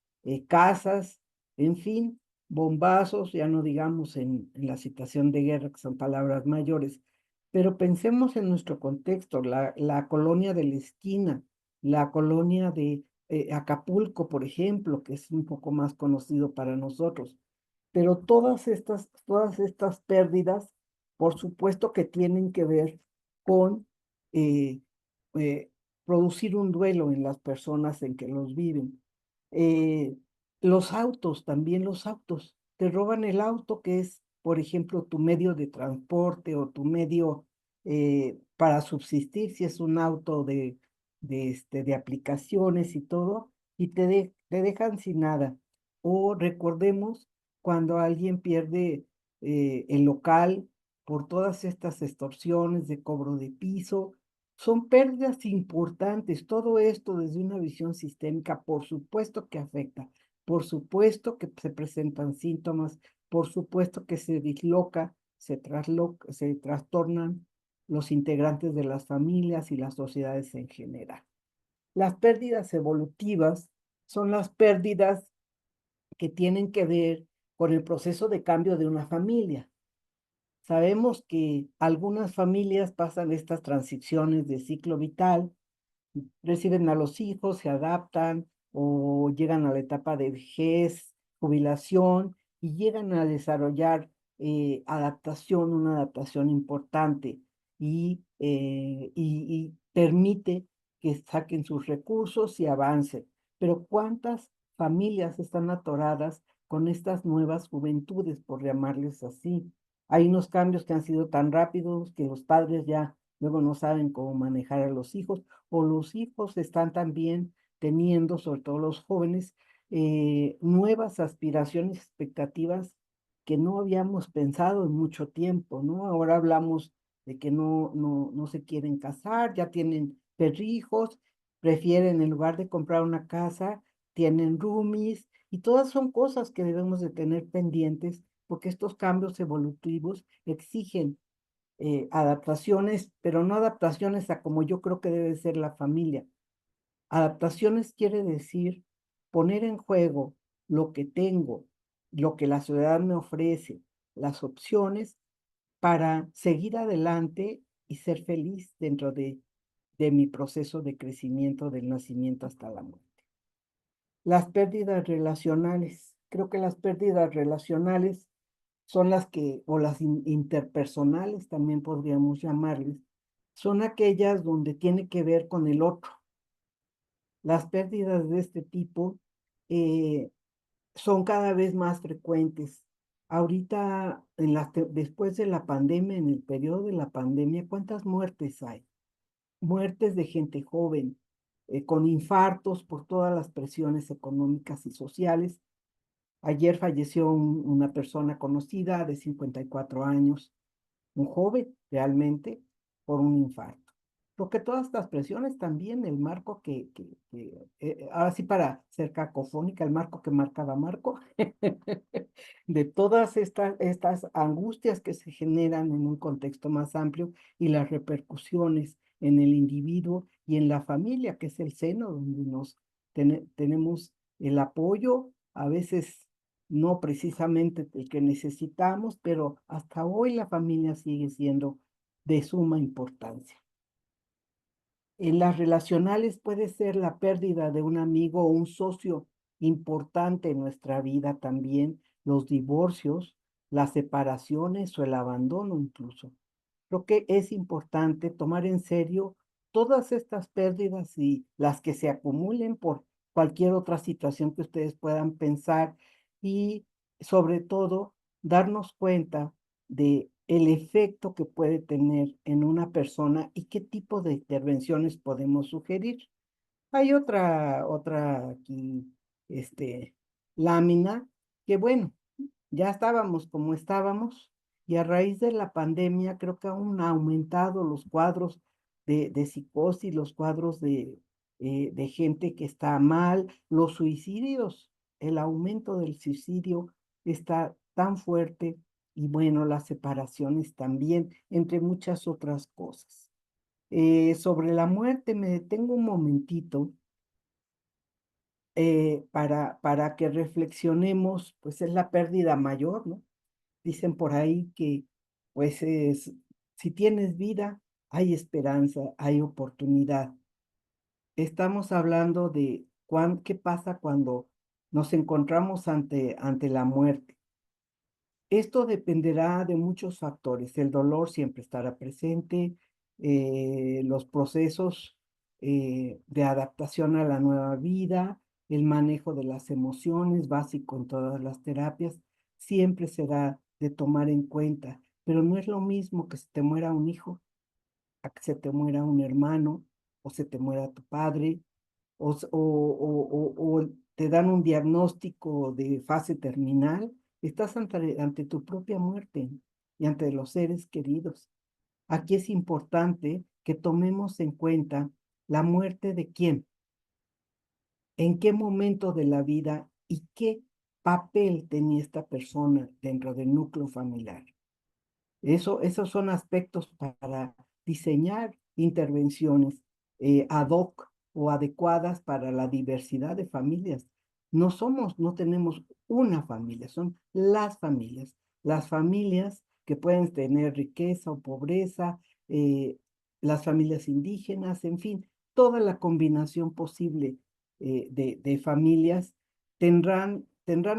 casas, en fin, bombazos, ya no digamos en la situación de guerra, que son palabras mayores, pero pensemos en nuestro contexto, la colonia de la esquina, la colonia de Acapulco, por ejemplo, que es un poco más conocido para nosotros. Pero todas estas pérdidas, por supuesto que tienen que ver con eh, eh, producir un duelo en las personas en que los viven. Eh, los autos, también los autos, te roban el auto que es, por ejemplo, tu medio de transporte o tu medio para subsistir, si es un auto de aplicaciones y todo, y te dejan sin nada. O recordemos cuando alguien pierde el local por todas estas extorsiones de cobro de piso, son pérdidas importantes. Todo esto desde una visión sistémica, por supuesto que afecta, por supuesto que se presentan síntomas, por supuesto que se disloca, se trastornan los integrantes de las familias y las sociedades en general. Las pérdidas evolutivas son las pérdidas que tienen que ver con el proceso de cambio de una familia. Sabemos que algunas familias pasan estas transiciones de ciclo vital, reciben a los hijos, se adaptan o llegan a la etapa de vejez, jubilación y llegan a desarrollar una adaptación importante y permite que saquen sus recursos y avancen. Pero ¿cuántas familias están atoradas con estas nuevas juventudes, por llamarles así? Hay unos cambios que han sido tan rápidos que los padres ya luego no saben cómo manejar a los hijos, o los hijos están también teniendo, sobre todo los jóvenes, nuevas aspiraciones, expectativas que no habíamos pensado en mucho tiempo, ¿no? Ahora hablamos de que no se quieren casar, ya tienen perrijos, prefieren en lugar de comprar una casa, tienen roomies, y todas son cosas que debemos de tener pendientes porque estos cambios evolutivos exigen adaptaciones, pero no adaptaciones a como yo creo que debe ser la familia. Adaptaciones quiere decir poner en juego lo que tengo, lo que la sociedad me ofrece, las opciones para seguir adelante y ser feliz dentro de mi proceso de crecimiento del nacimiento hasta la muerte. Las pérdidas relacionales. Creo que las pérdidas relacionales son las que, o las interpersonales también podríamos llamarles, son aquellas donde tiene que ver con el otro. Las pérdidas de este tipo eh, son cada vez más frecuentes. Ahorita, después de la pandemia, en el periodo de la pandemia, ¿cuántas muertes hay? Muertes de gente joven, con infartos por todas las presiones económicas y sociales. Ayer falleció una persona conocida de 54 años, un joven realmente, por un infarto. Porque todas estas presiones también, el marco ahora sí para ser cacofónica, el marco que marcaba Marco, de todas estas angustias que se generan en un contexto más amplio y las repercusiones en el individuo y en la familia, que es el seno donde tenemos el apoyo, a veces no precisamente el que necesitamos, pero hasta hoy la familia sigue siendo de suma importancia. En las relacionales puede ser la pérdida de un amigo o un socio importante en nuestra vida también, los divorcios, las separaciones o el abandono incluso. Creo que es importante tomar en serio todas estas pérdidas y las que se acumulen por cualquier otra situación que ustedes puedan pensar y sobre todo darnos cuenta de el efecto que puede tener en una persona y qué tipo de intervenciones podemos sugerir. Hay otra aquí, lámina, que bueno, ya estábamos como estábamos, y a raíz de la pandemia creo que han aumentado los cuadros de psicosis, los cuadros de gente que está mal, los suicidios, el aumento del suicidio está tan fuerte, y bueno, las separaciones también, entre muchas otras cosas. Sobre la muerte me detengo un momentito para que reflexionemos, pues es la pérdida mayor, ¿no? Dicen por ahí que, pues, si tienes vida, hay esperanza, hay oportunidad. Estamos hablando de qué pasa cuando nos encontramos ante la muerte. Esto dependerá de muchos factores. El dolor siempre estará presente, los procesos de adaptación a la nueva vida, el manejo de las emociones, básico en todas las terapias, siempre será de tomar en cuenta. Pero no es lo mismo que se te muera un hijo, a que se te muera un hermano, o se te muera tu padre, o te dan un diagnóstico de fase terminal. Estás ante tu propia muerte y ante los seres queridos. Aquí es importante que tomemos en cuenta la muerte de quién, en qué momento de la vida y qué papel tenía esta persona dentro del núcleo familiar. Esos son aspectos para diseñar intervenciones ad hoc o adecuadas para la diversidad de familias. No tenemos una familia, son las familias que pueden tener riqueza o pobreza, las familias indígenas, en fin, toda la combinación posible de familias tendrán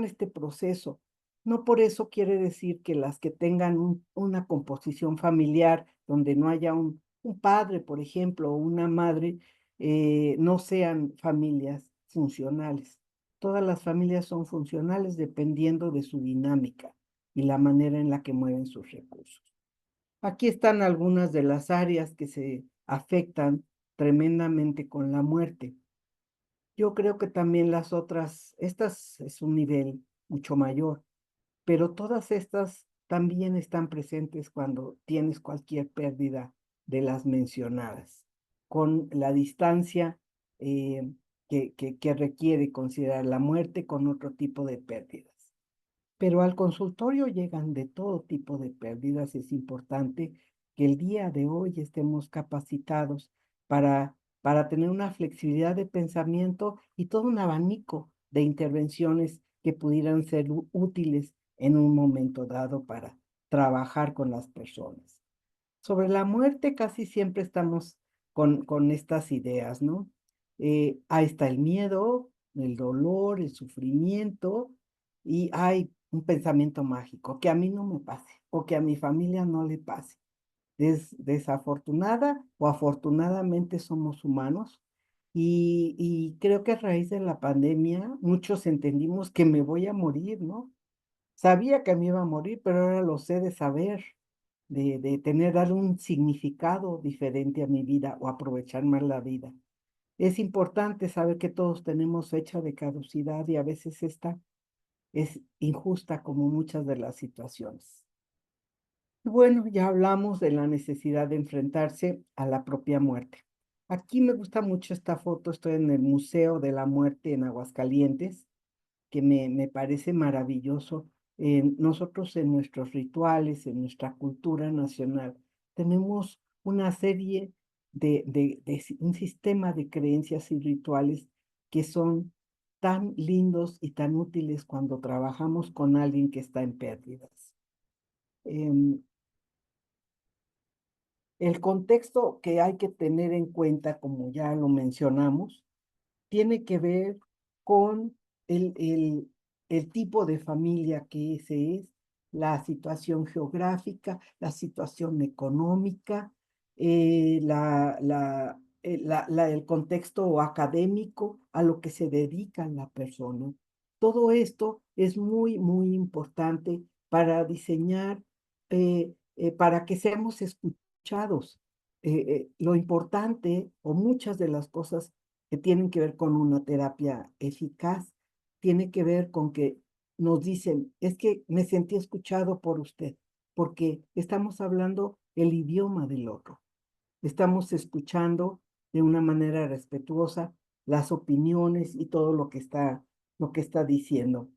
este proceso. No por eso quiere decir que las que tengan una composición familiar donde no haya un padre, por ejemplo, o una madre, no sean familias funcionales. Todas las familias son funcionales dependiendo de su dinámica y la manera en la que mueven sus recursos. Aquí están algunas de las áreas que se afectan tremendamente con la muerte. Yo creo que también las otras, estas es un nivel mucho mayor, pero todas estas también están presentes cuando tienes cualquier pérdida de las mencionadas, con la distancia que requiere considerar la muerte con otro tipo de pérdidas. Pero al consultorio llegan de todo tipo de pérdidas. Es importante que el día de hoy estemos capacitados para tener una flexibilidad de pensamiento y todo un abanico de intervenciones que pudieran ser útiles en un momento dado para trabajar con las personas. Sobre la muerte casi siempre estamos con estas ideas, ¿no? Ahí está el miedo, el dolor, el sufrimiento, y hay un pensamiento mágico, que a mí no me pase o que a mi familia no le pase. Desafortunada o afortunadamente somos humanos, y creo que a raíz de la pandemia muchos entendimos que me voy a morir, ¿no? Sabía que me iba a morir, pero ahora lo sé de saber, dar un significado diferente a mi vida o aprovechar más la vida. Es importante saber que todos tenemos fecha de caducidad y a veces esta es injusta como muchas de las situaciones. Bueno, ya hablamos de la necesidad de enfrentarse a la propia muerte. Aquí me gusta mucho esta foto, estoy en el Museo de la Muerte en Aguascalientes, que me parece maravilloso nosotros en nuestros rituales, en nuestra cultura nacional, tenemos una serie un sistema de creencias y rituales que son tan lindos y tan útiles cuando trabajamos con alguien que está en pérdidas. El contexto que hay que tener en cuenta, como ya lo mencionamos, tiene que ver con el tipo de familia que ese es, la situación geográfica, la situación económica, el contexto académico a lo que se dedica la persona. Todo esto es muy, muy importante para diseñar, para que seamos escuchados. Lo importante o muchas de las cosas que tienen que ver con una terapia eficaz, tiene que ver con que nos dicen, es que me sentí escuchado por usted, porque estamos hablando el idioma del otro. Estamos escuchando de una manera respetuosa las opiniones y todo lo que está diciendo.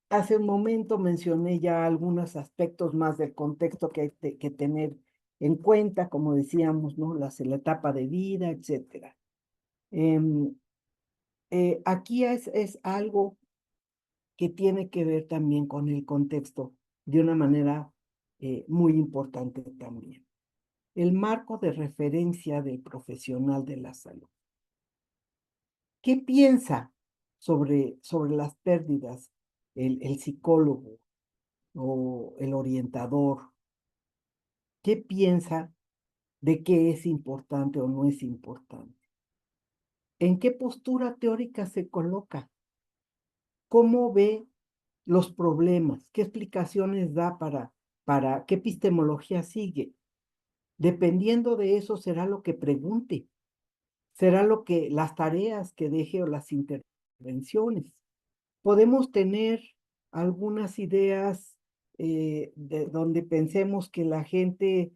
Hace un momento mencioné ya algunos aspectos más del contexto que hay que tener en cuenta, como decíamos, ¿no? La etapa de vida, etcétera. Aquí es algo que tiene que ver también con el contexto de una manera muy importante también. El marco de referencia del profesional de la salud. ¿Qué piensa sobre las pérdidas el psicólogo o el orientador? ¿Qué piensa de qué es importante o no es importante? ¿En qué postura teórica se coloca? ¿Cómo ve los problemas? ¿Qué explicaciones da para qué epistemología sigue? Dependiendo de eso será lo que pregunte, será las tareas que deje o las intervenciones. Podemos tener algunas ideas de donde pensemos que la gente,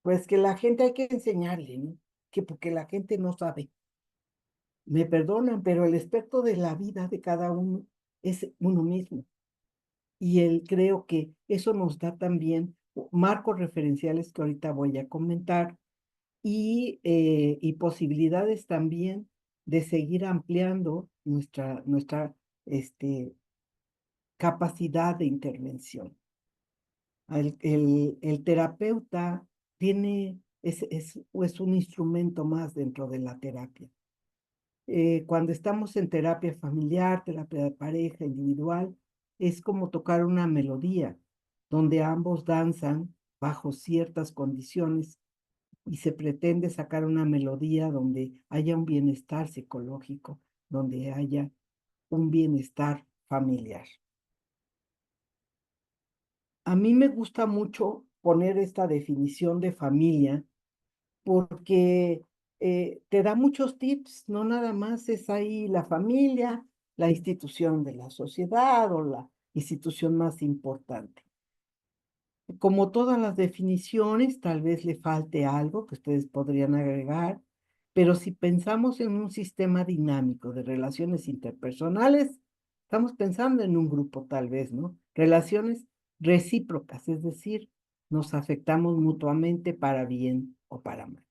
pues que la gente hay que enseñarle, ¿no? Que porque la gente no sabe. Me perdonan, pero el aspecto de la vida de cada uno es uno mismo. Y creo que eso nos da también marcos referenciales que ahorita voy a comentar y posibilidades también de seguir ampliando nuestra capacidad de intervención. El terapeuta es un instrumento más dentro de la terapia. Cuando estamos en terapia familiar, terapia de pareja, individual, es como tocar una melodía donde ambos danzan bajo ciertas condiciones y se pretende sacar una melodía donde haya un bienestar psicológico, donde haya un bienestar familiar. A mí me gusta mucho poner esta definición de familia porque te da muchos tips, no nada más es ahí la familia, la institución de la sociedad o la institución más importante. Como todas las definiciones, tal vez le falte algo que ustedes podrían agregar, pero si pensamos en un sistema dinámico de relaciones interpersonales, estamos pensando en un grupo tal vez, ¿no? Relaciones recíprocas, es decir, nos afectamos mutuamente para bien o para mal.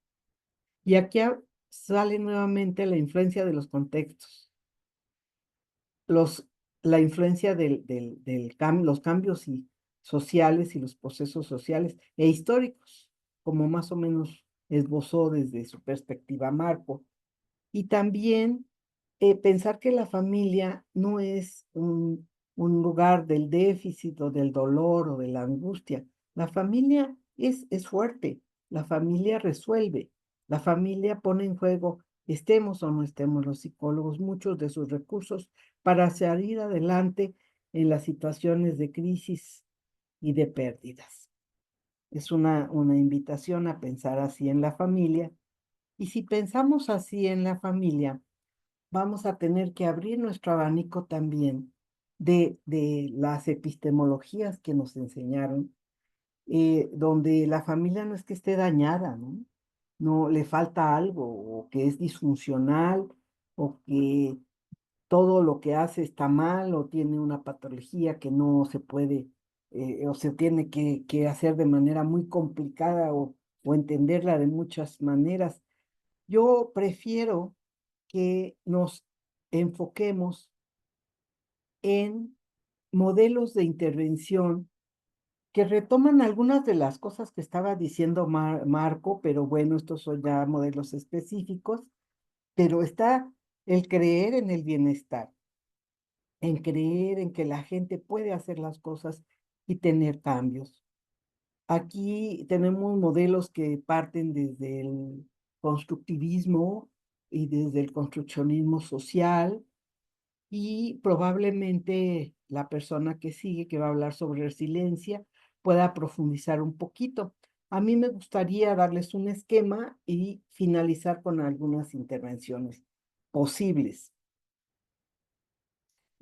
Y aquí sale nuevamente la influencia de los contextos, la influencia los cambios sociales y los procesos sociales e históricos, como más o menos esbozó desde su perspectiva Marco. Y también pensar que la familia no es un lugar del déficit o del dolor o de la angustia. La familia es fuerte, la familia resuelve, la familia pone en juego, estemos o no estemos los psicólogos, muchos de sus recursos para salir adelante en las situaciones de crisis y de pérdidas. Es una invitación a pensar así en la familia. Y si pensamos así en la familia, vamos a tener que abrir nuestro abanico también de las epistemologías que nos enseñaron, donde la familia no es que esté dañada, ¿no? No le falta algo, o que es disfuncional, o que todo lo que hace está mal o tiene una patología que no se puede o se tiene que hacer de manera muy complicada o entenderla de muchas maneras. Yo prefiero que nos enfoquemos en modelos de intervención que retoman algunas de las cosas que estaba diciendo Marco, pero bueno, estos son ya modelos específicos, pero está el creer en el bienestar, en creer en que la gente puede hacer las cosas y tener cambios. Aquí tenemos modelos que parten desde el constructivismo y desde el construccionismo social, y probablemente la persona que sigue, que va a hablar sobre resiliencia, pueda profundizar un poquito. A mí me gustaría darles un esquema y finalizar con algunas intervenciones posibles.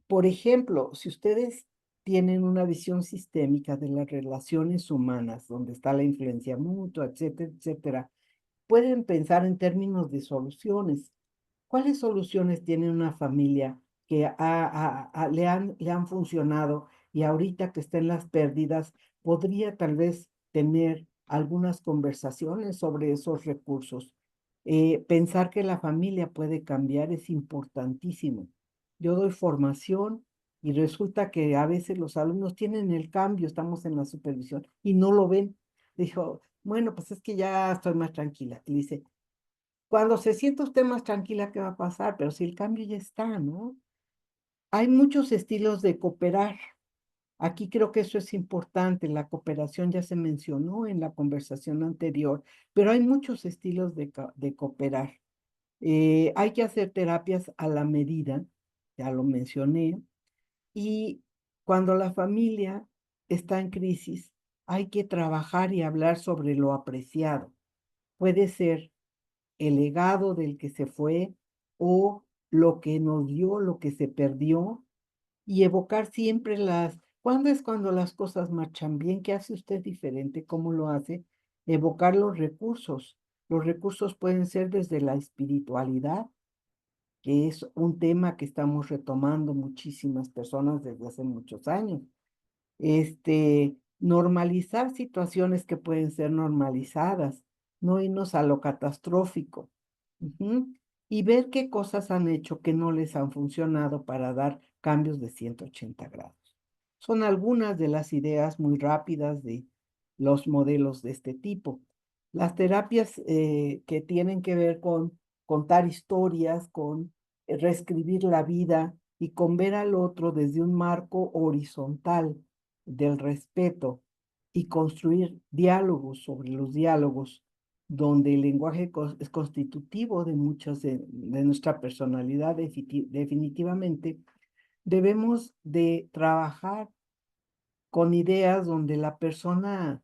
Por ejemplo, si ustedes tienen una visión sistémica de las relaciones humanas, donde está la influencia mutua, etcétera, etcétera, pueden pensar en términos de soluciones. ¿Cuáles soluciones tiene una familia que le han funcionado y ahorita que está en las pérdidas, podría tal vez tener algunas conversaciones sobre esos recursos? Pensar que la familia puede cambiar es importantísimo. Yo doy formación y resulta que a veces los alumnos tienen el cambio, estamos en la supervisión y no lo ven. Dijo, bueno, pues es que ya estoy más tranquila. Y dice, cuando se sienta usted más tranquila, ¿qué va a pasar? Pero si el cambio ya está, ¿no? Hay muchos estilos de cooperar. Aquí creo que eso es importante. La cooperación ya se mencionó en la conversación anterior, pero hay muchos estilos de cooperar. Hay que hacer terapias a la medida, ya lo mencioné, y cuando la familia está en crisis, hay que trabajar y hablar sobre lo apreciado. Puede ser el legado del que se fue o lo que nos dio, lo que se perdió, y evocar siempre ¿cuándo es cuando las cosas marchan bien? ¿Qué hace usted diferente? ¿Cómo lo hace? Evocar los recursos. Los recursos pueden ser desde la espiritualidad, que es un tema que estamos retomando muchísimas personas desde hace muchos años. Normalizar situaciones que pueden ser normalizadas, no irnos a lo catastrófico. Y ver qué cosas han hecho que no les han funcionado para dar cambios de 180 grados. Son algunas de las ideas muy rápidas de los modelos de este tipo. Las terapias que tienen que ver con contar historias, con reescribir la vida y con ver al otro desde un marco horizontal del respeto y construir diálogos sobre los diálogos, donde el lenguaje es constitutivo de muchas de nuestra personalidad definitivamente, debemos de trabajar con ideas donde la persona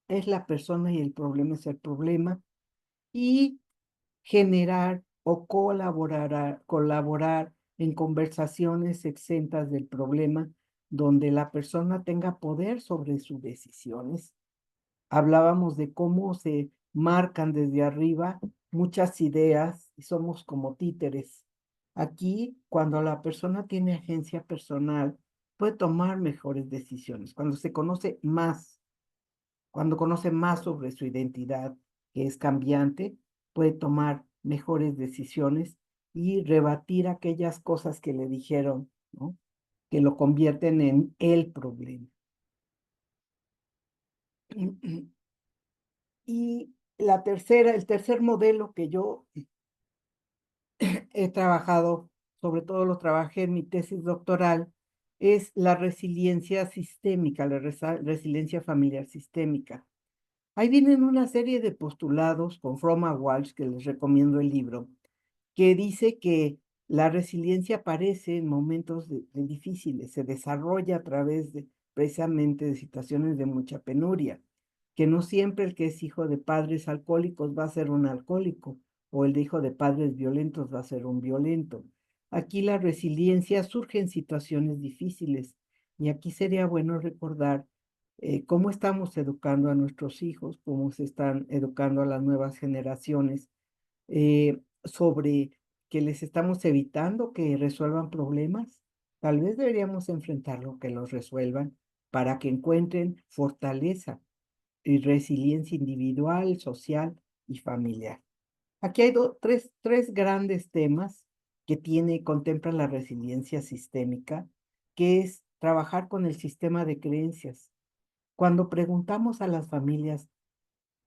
es la persona y el problema es el problema, y generar o colaborar en conversaciones exentas del problema, donde la persona tenga poder sobre sus decisiones. Hablábamos de cómo se marcan desde arriba muchas ideas y somos como títeres. Aquí, cuando la persona tiene agencia personal, puede tomar mejores decisiones. Cuando conoce más sobre su identidad, que es cambiante, puede tomar mejores decisiones y rebatir aquellas cosas que le dijeron, ¿no? Que lo convierten en el problema. Y el tercer modelo que yo he trabajado, sobre todo lo trabajé en mi tesis doctoral, es la resiliencia sistémica, la resiliencia familiar sistémica. Ahí vienen una serie de postulados con Froma Walsh, que les recomiendo el libro, que dice que la resiliencia aparece en momentos difíciles, se desarrolla a través precisamente de situaciones de mucha penuria, que no siempre el que es hijo de padres alcohólicos va a ser un alcohólico, o el de hijo de padres violentos va a ser un violento. Aquí la resiliencia surge en situaciones difíciles, y aquí sería bueno recordar cómo estamos educando a nuestros hijos, cómo se están educando a las nuevas generaciones sobre que les estamos evitando que resuelvan problemas. Tal vez deberíamos enfrentarlo, que los resuelvan, para que encuentren fortaleza y resiliencia individual, social y familiar. Aquí hay tres grandes temas que contemplan la resiliencia sistémica, que es trabajar con el sistema de creencias. Cuando preguntamos a las familias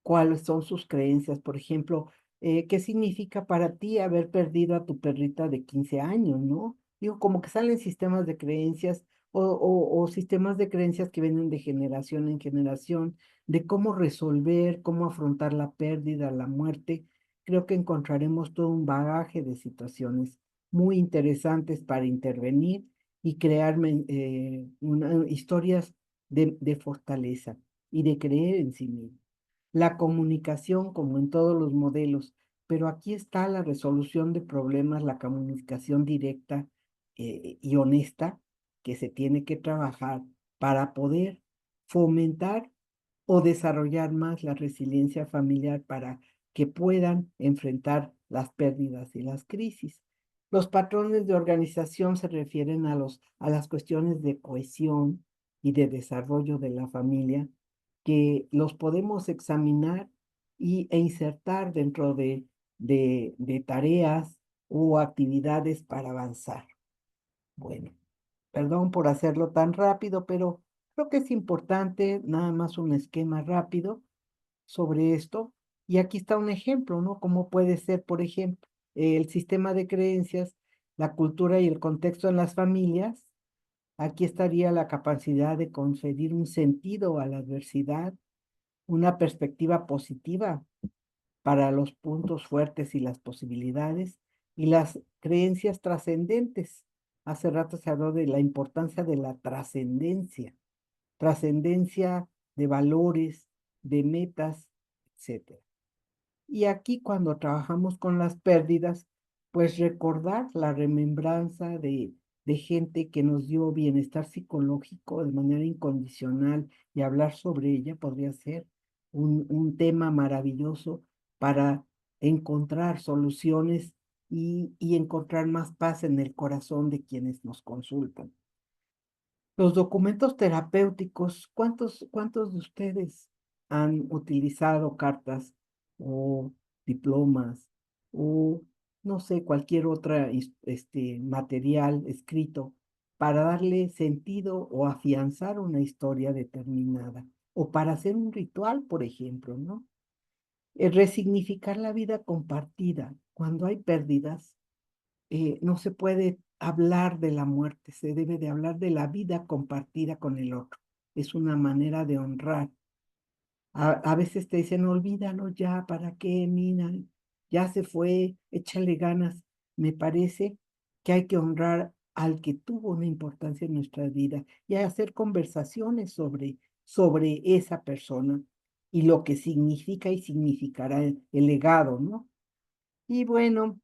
cuáles son sus creencias, por ejemplo, ¿qué significa para ti haber perdido a tu perrita de 15 años, no? Digo, como que salen sistemas de creencias o sistemas de creencias que vienen de generación en generación, de cómo resolver, cómo afrontar la pérdida, la muerte. Creo que encontraremos todo un bagaje de situaciones muy interesantes para intervenir y crear historias de fortaleza y de creer en sí mismo. La comunicación, como en todos los modelos, pero aquí está la resolución de problemas, la comunicación directa y honesta que se tiene que trabajar para poder fomentar o desarrollar más la resiliencia familiar para que puedan enfrentar las pérdidas y las crisis. Los patrones de organización se refieren a las cuestiones de cohesión y de desarrollo de la familia, que los podemos examinar e insertar dentro de tareas o actividades para avanzar. Bueno, perdón por hacerlo tan rápido, pero creo que es importante nada más un esquema rápido sobre esto. Y aquí está un ejemplo, ¿no? Cómo puede ser, por ejemplo, el sistema de creencias, la cultura y el contexto en las familias. Aquí estaría la capacidad de conferir un sentido a la adversidad, una perspectiva positiva para los puntos fuertes y las posibilidades y las creencias trascendentes. Hace rato se habló de la importancia de la trascendencia de valores, de metas, etcétera. Y aquí cuando trabajamos con las pérdidas, pues recordar la remembranza de gente que nos dio bienestar psicológico de manera incondicional y hablar sobre ella podría ser un tema maravilloso para encontrar soluciones y encontrar más paz en el corazón de quienes nos consultan. Los documentos terapéuticos, ¿cuántos de ustedes han utilizado cartas o diplomas o no sé, cualquier otra material escrito para darle sentido o afianzar una historia determinada o para hacer un ritual, por ejemplo, ¿no? Resignificar la vida compartida. Cuando hay pérdidas, no se puede hablar de la muerte, se debe de hablar de la vida compartida con el otro. Es una manera de honrar. A veces te dicen, olvídalo ya, ¿para qué? Mira, ya se fue, échale ganas. Me parece que hay que honrar al que tuvo una importancia en nuestra vida y hacer conversaciones sobre esa persona y lo que significa y significará el legado, ¿no? Y bueno,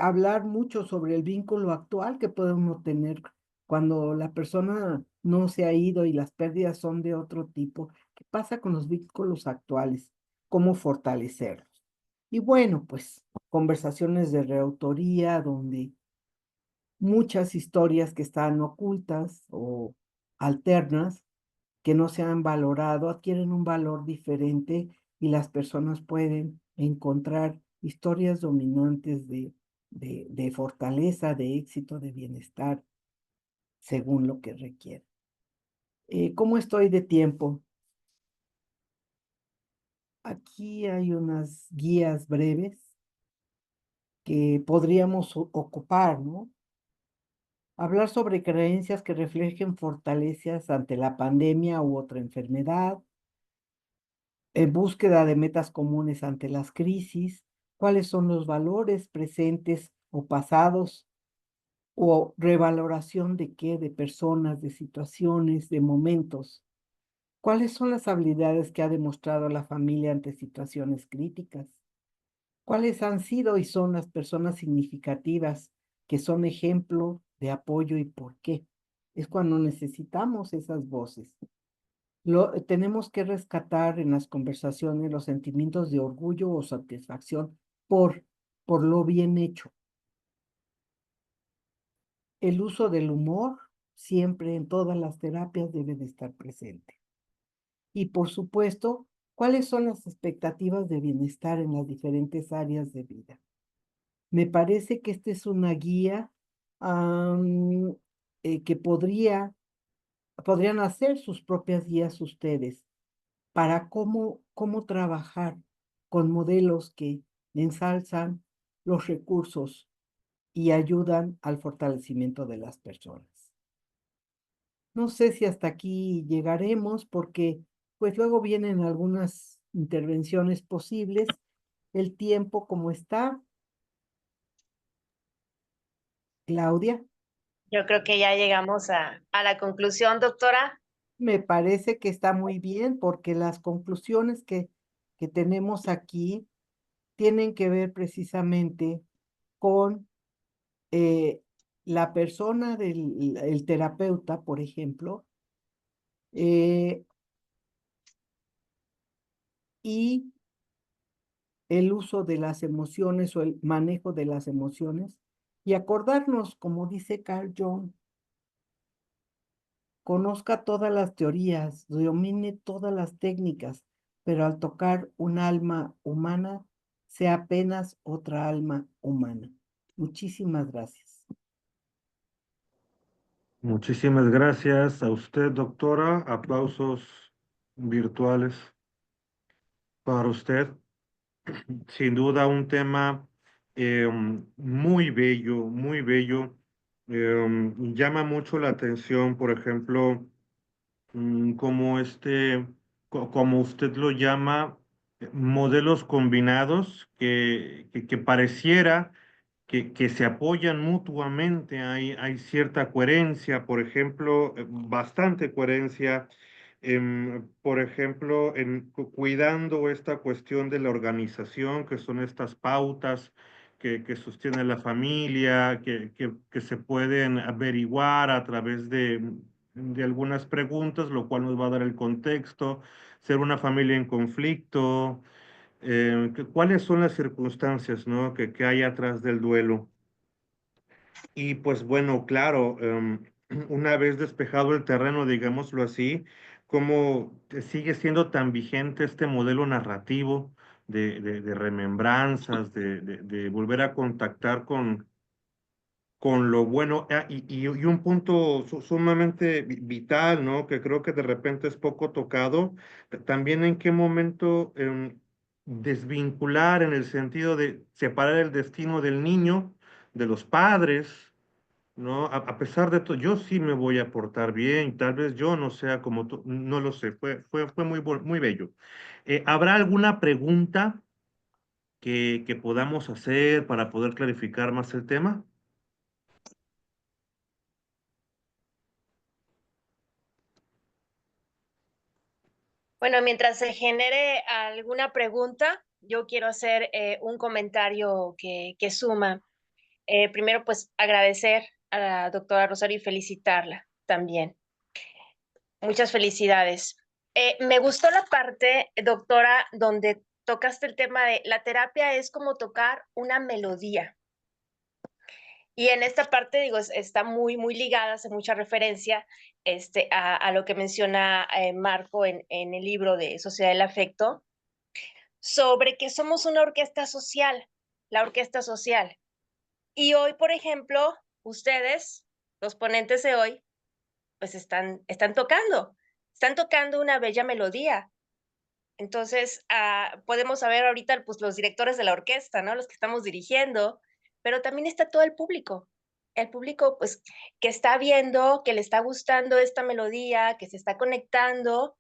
hablar mucho sobre el vínculo actual que puede uno tener cuando la persona no se ha ido y las pérdidas son de otro tipo. ¿Qué pasa con los vínculos actuales? ¿Cómo fortalecerlos? Y bueno, pues conversaciones de reautoría donde muchas historias que están ocultas o alternas que no se han valorado, adquieren un valor diferente y las personas pueden encontrar historias dominantes de fortaleza, de éxito, de bienestar, según lo que requiere. ¿Cómo estoy de tiempo? Aquí hay unas guías breves que podríamos ocupar, ¿no? Hablar sobre creencias que reflejen fortalezas ante la pandemia u otra enfermedad, en búsqueda de metas comunes ante las crisis, cuáles son los valores presentes o pasados, o revaloración de qué, de personas, de situaciones, de momentos. ¿Cuáles son las habilidades que ha demostrado la familia ante situaciones críticas? ¿Cuáles han sido y son las personas significativas que son ejemplo de apoyo y por qué? Es cuando necesitamos esas voces. Tenemos que rescatar en las conversaciones los sentimientos de orgullo o satisfacción por, por lo bien hecho, el uso del humor siempre en todas las terapias debe de estar presente. Y por supuesto, ¿cuáles son las expectativas de bienestar en las diferentes áreas de vida? Me parece que esta es una guía que podrían hacer sus propias guías ustedes para cómo trabajar con modelos que ensalzan los recursos y ayudan al fortalecimiento de las personas. No sé si hasta aquí llegaremos porque pues luego vienen algunas intervenciones posibles. El tiempo como está, Claudia, Yo creo que ya llegamos a la conclusión, doctora. me parece que está muy bien porque las conclusiones que tenemos aquí tienen que ver precisamente con la persona el terapeuta, por ejemplo, eh, y el uso de las emociones o el manejo de las emociones y acordarnos, como dice Carl Jung, conozca todas las teorías, domine todas las técnicas, pero al tocar un alma humana, sea apenas otra alma humana. Muchísimas gracias. Muchísimas gracias a usted, doctora. Aplausos virtuales para usted. Sin duda un tema muy bello, muy bello. Llama mucho la atención, por ejemplo, como como usted lo llama, modelos combinados que pareciera que se apoyan mutuamente, hay cierta coherencia, por ejemplo, bastante coherencia, por ejemplo, cuidando esta cuestión de la organización, que son estas pautas que sostiene la familia, que se pueden averiguar a través de algunas preguntas, lo cual nos va a dar el contexto, ser una familia en conflicto, cuáles son las circunstancias, ¿no? que hay atrás del duelo. Y pues bueno, claro, una vez despejado el terreno, digámoslo así, cómo sigue siendo tan vigente este modelo narrativo de remembranzas, de volver a contactar con lo bueno. Y un punto sumamente vital, ¿no? Que creo que de repente es poco tocado, también en qué momento desvincular en el sentido de separar el destino del niño de los padres, ¿no? A pesar de todo, yo sí me voy a portar bien, tal vez yo no sea como tú, no lo sé, fue muy bello. ¿Habrá alguna pregunta que podamos hacer para poder clarificar más el tema? Bueno, mientras se genere alguna pregunta, yo quiero hacer un comentario que suma. Primero, pues agradecer a la doctora Rosario y felicitarla también. Muchas felicidades. Me gustó la parte, doctora, donde tocaste el tema de la terapia es como tocar una melodía. Y en esta parte, digo, está muy ligada, hace mucha referencia a lo que menciona Marco en el libro de Sociedad del Afecto, sobre que somos una orquesta social, la orquesta social. Y hoy, por ejemplo, ustedes, los ponentes de hoy, pues están tocando una bella melodía. Entonces, podemos saber ahorita pues, los directores de la orquesta, ¿no? Los que estamos dirigiendo, pero también está todo el público pues que está viendo, que le está gustando esta melodía, que se está conectando,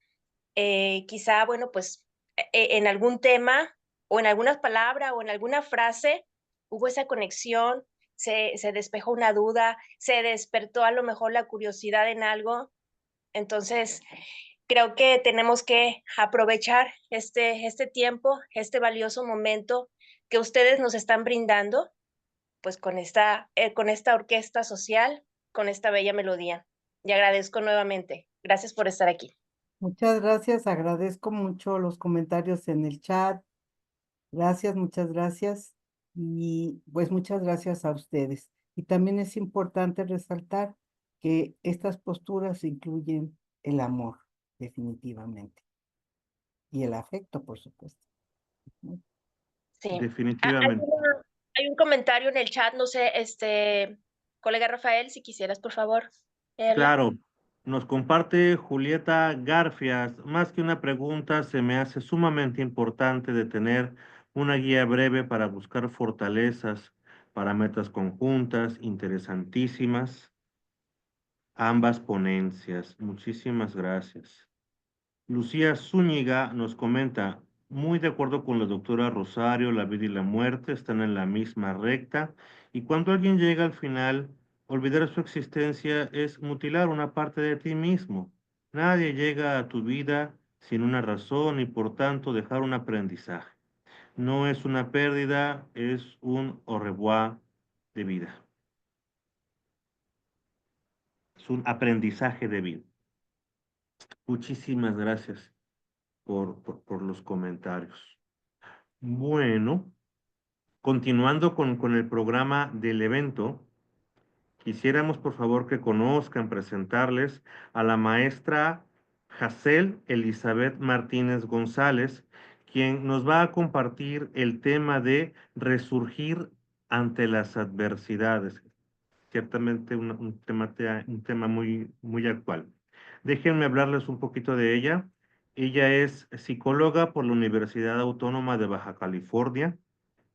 quizá, bueno, pues en algún tema o en alguna palabra o en alguna frase hubo esa conexión, se despejó una duda, se despertó a lo mejor la curiosidad en algo. Entonces, creo que tenemos que aprovechar este tiempo, este valioso momento que ustedes nos están brindando, pues con esta orquesta social, con esta bella melodía. Y agradezco nuevamente. Gracias por estar aquí. Muchas gracias, agradezco mucho los comentarios en el chat. Gracias, muchas gracias. Y pues muchas gracias a ustedes. Y también es importante resaltar que estas posturas incluyen el amor, definitivamente, y el afecto, por supuesto. ¿No? Sí. Definitivamente. Hay un comentario en el chat, no sé, colega Rafael, si quisieras, por favor, leerlo. Claro, nos comparte Julieta Garfias. Más que una pregunta, se me hace sumamente importante de tener una guía breve para buscar fortalezas para metas conjuntas, interesantísimas, ambas ponencias. Muchísimas gracias. Lucía Zúñiga nos comenta, muy de acuerdo con la doctora Rosario, la vida y la muerte están en la misma recta, y cuando alguien llega al final, olvidar su existencia es mutilar una parte de ti mismo. Nadie llega a tu vida sin una razón y por tanto dejar un aprendizaje. No es una pérdida, es un au revoir de vida. Es un aprendizaje de vida. Muchísimas gracias por los comentarios. Bueno, continuando con el programa del evento, quisiéramos por favor que conozcan, presentarles a la maestra Jacel Elizabeth Martínez González, quien nos va a compartir el tema de resurgir ante las adversidades. Ciertamente un tema muy actual. Déjenme hablarles un poquito de ella. Ella es psicóloga por la Universidad Autónoma de Baja California,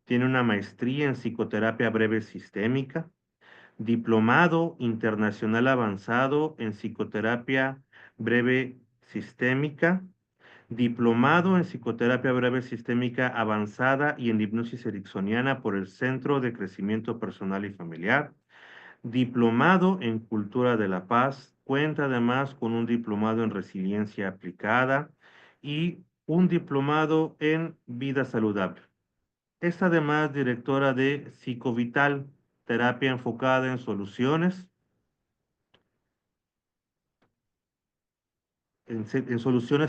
tiene una maestría en psicoterapia breve sistémica, diplomado internacional avanzado en psicoterapia breve sistémica, diplomado en psicoterapia breve sistémica avanzada y en hipnosis ericksoniana por el Centro de Crecimiento Personal y Familiar, diplomado en cultura de la paz, cuenta además con un diplomado en resiliencia aplicada y un diplomado en vida saludable. Es además directora de Psicovital, terapia enfocada en soluciones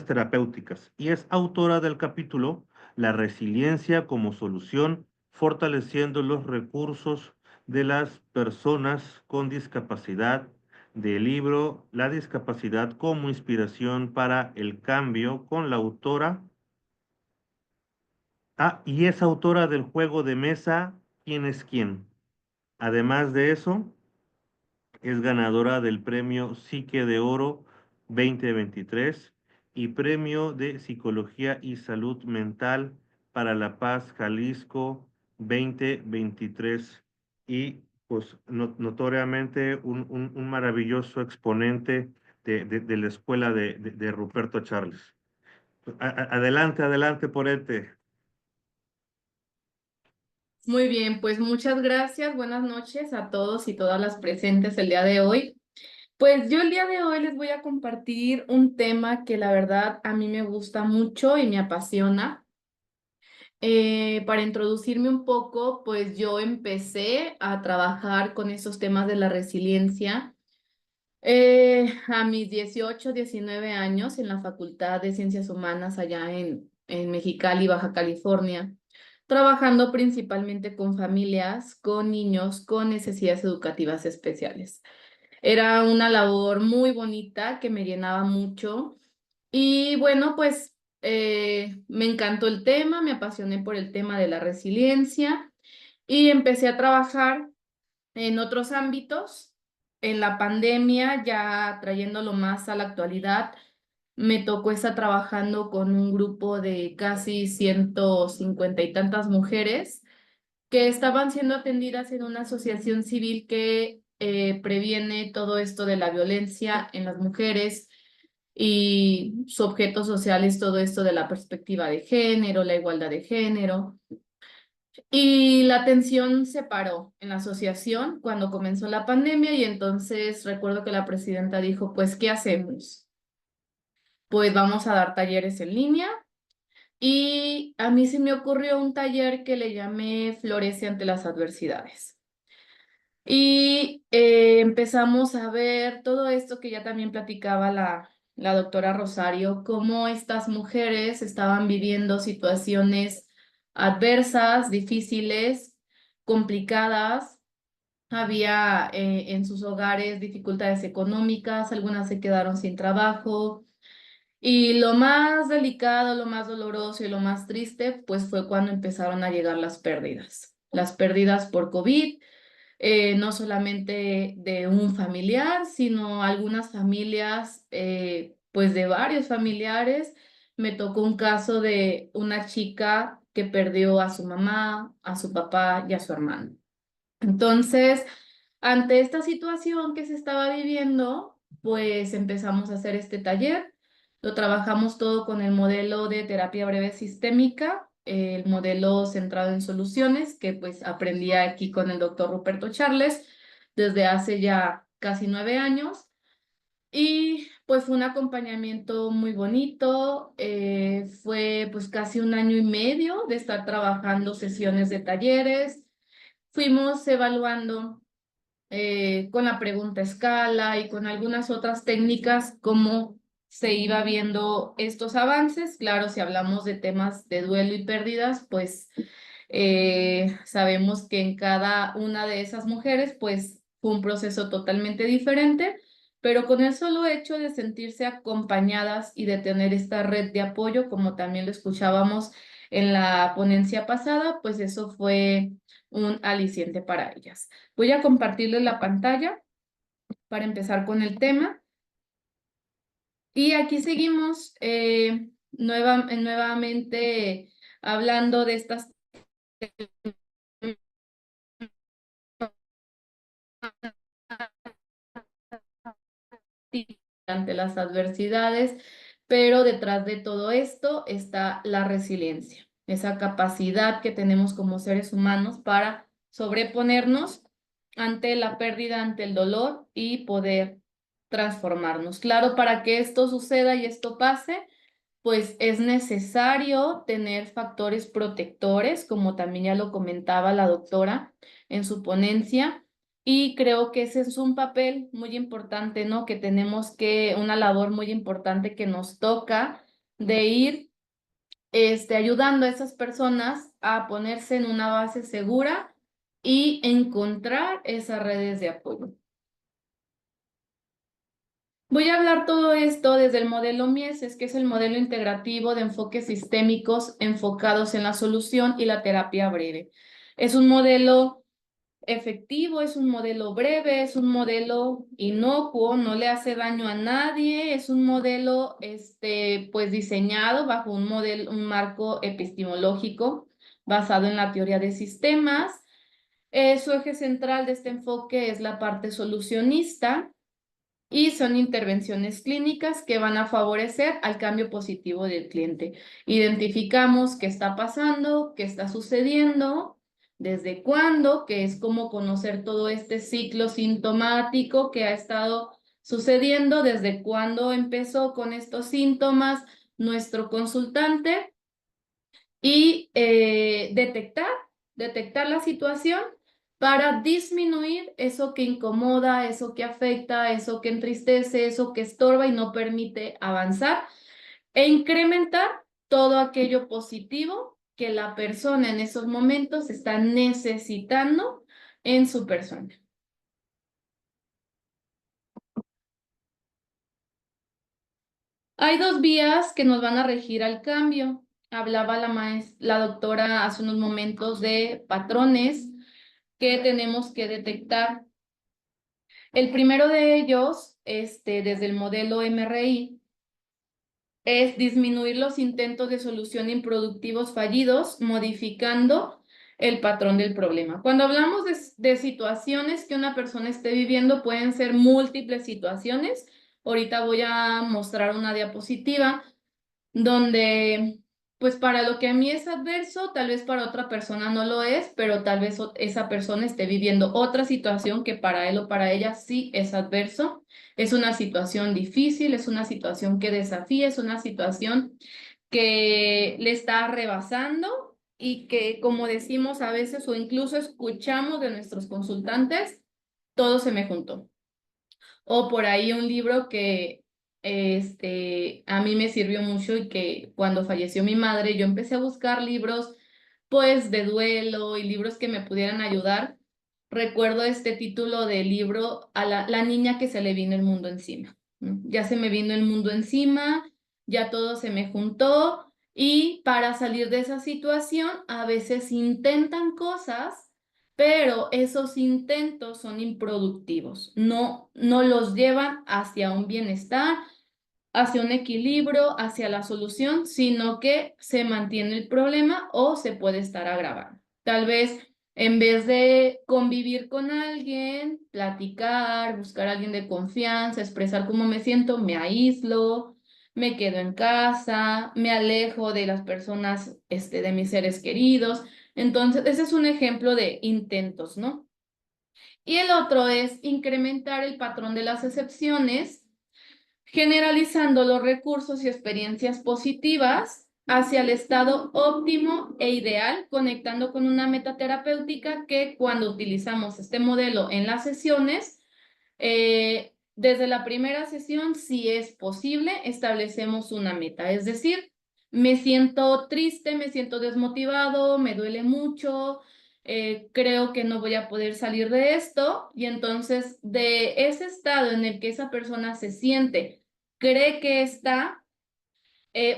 terapéuticas, y es autora del capítulo La resiliencia como solución, fortaleciendo los recursos de las personas con discapacidad, del libro La discapacidad como inspiración para el cambio, con la autora. Y es autora del juego de mesa ¿Quién es quién? Además de eso, es ganadora del premio Psique de Oro 2023 y premio de Psicología y Salud Mental para la Paz Jalisco 2023. Y pues notoriamente un maravilloso exponente de la escuela de Ruperto Charles. Adelante, adelante, ponente. Muy bien, pues muchas gracias. Buenas noches a todos y todas las presentes el día de hoy. Pues yo el día de hoy les voy a compartir un tema que la verdad a mí me gusta mucho y me apasiona. Para introducirme un poco, pues yo empecé a trabajar con esos temas de la resiliencia a mis 18, 19 años en la Facultad de Ciencias Humanas allá en Mexicali, Baja California, trabajando principalmente con familias, con niños con necesidades educativas especiales. Era una labor muy bonita que me llenaba mucho y bueno, pues me encantó el tema, me apasioné por el tema de la resiliencia y empecé a trabajar en otros ámbitos. En la pandemia, ya trayéndolo más a la actualidad, me tocó estar trabajando con un grupo de casi 150 y tantas mujeres que estaban siendo atendidas en una asociación civil que previene todo esto de la violencia en las mujeres y su objeto social es todo esto de la perspectiva de género, la igualdad de género. Y la atención se paró en la asociación cuando comenzó la pandemia y entonces recuerdo que la presidenta dijo, pues, ¿qué hacemos? Pues vamos a dar talleres en línea y a mí se me ocurrió un taller que le llamé Florece ante las adversidades. Y empezamos a ver todo esto que ya también platicaba la doctora Rosario, cómo estas mujeres estaban viviendo situaciones adversas, difíciles, complicadas, había en sus hogares dificultades económicas, algunas se quedaron sin trabajo. Y lo más delicado, lo más doloroso y lo más triste, pues fue cuando empezaron a llegar las pérdidas. Las pérdidas por COVID, no solamente de un familiar, sino algunas familias, pues de varios familiares. Me tocó un caso de una chica que perdió a su mamá, a su papá y a su hermano. Entonces, ante esta situación que se estaba viviendo, pues empezamos a hacer este taller. Lo trabajamos todo con el modelo de terapia breve sistémica, el modelo centrado en soluciones, que pues aprendí aquí con el doctor Ruperto Charles desde hace ya casi 9 años. Y pues fue un acompañamiento muy bonito, fue pues casi 1 año y medio de estar trabajando sesiones de talleres. Fuimos evaluando con la pregunta escala y con algunas otras técnicas cómo se iba viendo estos avances. Claro, si hablamos de temas de duelo y pérdidas, pues sabemos que en cada una de esas mujeres, pues fue un proceso totalmente diferente, pero con el solo hecho de sentirse acompañadas y de tener esta red de apoyo, como también lo escuchábamos en la ponencia pasada, pues eso fue un aliciente para ellas. Voy a compartirles la pantalla para empezar con el tema. Y aquí seguimos nuevamente hablando de estas ante las adversidades, pero detrás de todo esto está la resiliencia, esa capacidad que tenemos como seres humanos para sobreponernos ante la pérdida, ante el dolor y poder transformarnos. Claro, para que esto suceda y esto pase, pues es necesario tener factores protectores, como también ya lo comentaba la doctora en su ponencia, y creo que ese es un papel muy importante, ¿no? Que tenemos una labor muy importante que nos toca de ir ayudando a esas personas a ponerse en una base segura y encontrar esas redes de apoyo. Voy a hablar todo esto desde el modelo Mieses, que es el modelo integrativo de enfoques sistémicos enfocados en la solución y la terapia breve. Es un modelo efectivo, es un modelo breve, es un modelo inocuo, no le hace daño a nadie, es un modelo pues diseñado bajo un marco epistemológico basado en la teoría de sistemas. Su eje central de este enfoque es la parte solucionista y son intervenciones clínicas que van a favorecer al cambio positivo del cliente. Identificamos qué está pasando, qué está sucediendo, desde cuándo, que es como conocer todo este ciclo sintomático que ha estado sucediendo, desde cuándo empezó con estos síntomas nuestro consultante y detectar la situación para disminuir eso que incomoda, eso que afecta, eso que entristece, eso que estorba y no permite avanzar e incrementar todo aquello positivo que la persona en esos momentos está necesitando en su persona. Hay 2 vías que nos van a regir al cambio. Hablaba la doctora hace unos momentos de patrones que tenemos que detectar. El primero de ellos, desde el modelo MRI, es disminuir los intentos de solución improductivos fallidos, modificando el patrón del problema. Cuando hablamos de situaciones que una persona esté viviendo, pueden ser múltiples situaciones. Ahorita voy a mostrar una diapositiva donde pues para lo que a mí es adverso, tal vez para otra persona no lo es, pero tal vez esa persona esté viviendo otra situación que para él o para ella sí es adverso. Es una situación difícil, es una situación que desafía, es una situación que le está rebasando y que, como decimos a veces o incluso escuchamos de nuestros consultantes, todo se me juntó. O por ahí un libro que a mí me sirvió mucho y que cuando falleció mi madre yo empecé a buscar libros pues de duelo y libros que me pudieran ayudar recuerdo este título del libro, a la niña que se le vino el mundo encima, ¿no? Ya se me vino el mundo encima, ya todo se me juntó y para salir de esa situación a veces intentan cosas, pero esos intentos son improductivos, no los llevan hacia un bienestar, hacia un equilibrio, hacia la solución, sino que se mantiene el problema o se puede estar agravando. Tal vez en vez de convivir con alguien, platicar, buscar a alguien de confianza, expresar cómo me siento, me aíslo, me quedo en casa, me alejo de las personas, de mis seres queridos. Entonces, ese es un ejemplo de intentos, ¿no? Y el otro es incrementar el patrón de las excepciones, generalizando los recursos y experiencias positivas hacia el estado óptimo e ideal, conectando con una meta terapéutica que cuando utilizamos este modelo en las sesiones, desde la primera sesión, si es posible, establecemos una meta, es decir, me siento triste, me siento desmotivado, me duele mucho, creo que no voy a poder salir de esto, y entonces de ese estado en el que esa persona se siente, cree que está,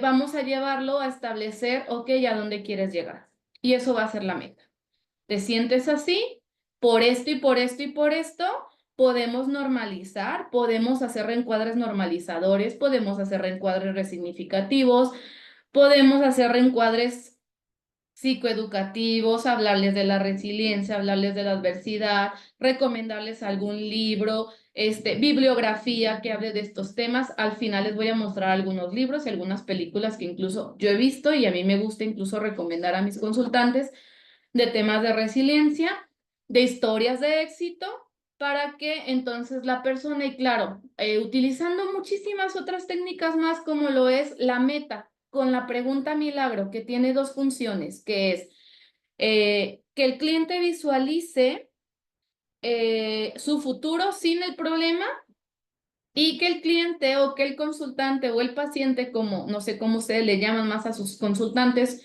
vamos a llevarlo a establecer, ok, ¿a dónde quieres llegar? Y eso va a ser la meta. ¿Te sientes así? Por esto y por esto y por esto, podemos normalizar, podemos hacer reencuadres normalizadores, podemos hacer reencuadres resignificativos, podemos hacer reencuadres psicoeducativos, hablarles de la resiliencia, hablarles de la adversidad, recomendarles algún libro, bibliografía que hable de estos temas. Al final les voy a mostrar algunos libros y algunas películas que incluso yo he visto y a mí me gusta incluso recomendar a mis consultantes de temas de resiliencia, de historias de éxito, para que entonces la persona, y claro, utilizando muchísimas otras técnicas más como lo es la meta, con la pregunta milagro, que tiene dos funciones, que es que el cliente visualice su futuro sin el problema y que el cliente o que el consultante o el paciente, como no sé cómo ustedes le llaman más a sus consultantes,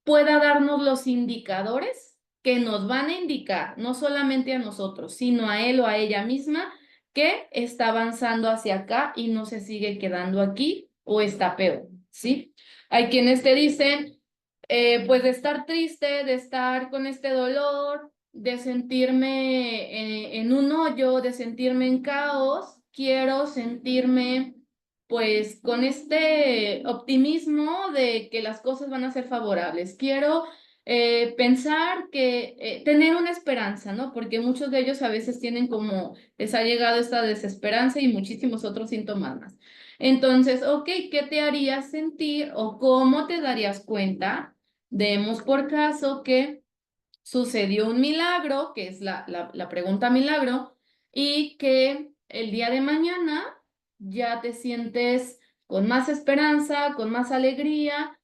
pueda darnos los indicadores que nos van a indicar, no solamente a nosotros, sino a él o a ella misma, que está avanzando hacia acá y no se sigue quedando aquí o está peor, ¿sí? Hay quienes te dicen, pues de estar triste, de estar con este dolor, de sentirme en un hoyo, de sentirme en caos, quiero sentirme pues con este optimismo de que las cosas van a ser favorables. Quiero pensar que tener una esperanza, ¿no? Porque muchos de ellos a veces tienen como, les ha llegado esta desesperanza y muchísimos otros síntomas más. Entonces, ok, ¿qué te haría sentir o cómo te darías cuenta? Demos por caso que sucedió un milagro, que es la pregunta milagro, y que el día de mañana ya te sientes con más esperanza, con más alegría.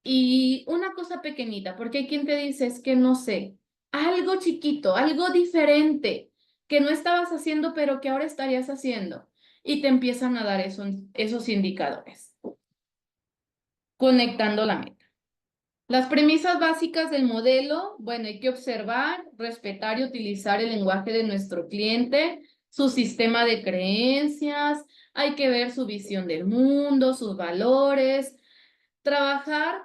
Y una cosa pequeñita, porque hay quien te dice, es que no sé, algo chiquito, algo diferente, que no estabas haciendo, pero que ahora estarías haciendo. Y te empiezan a dar esos indicadores, conectando la meta. Las premisas básicas del modelo, bueno, hay que observar, respetar y utilizar el lenguaje de nuestro cliente, su sistema de creencias, hay que ver su visión del mundo, sus valores.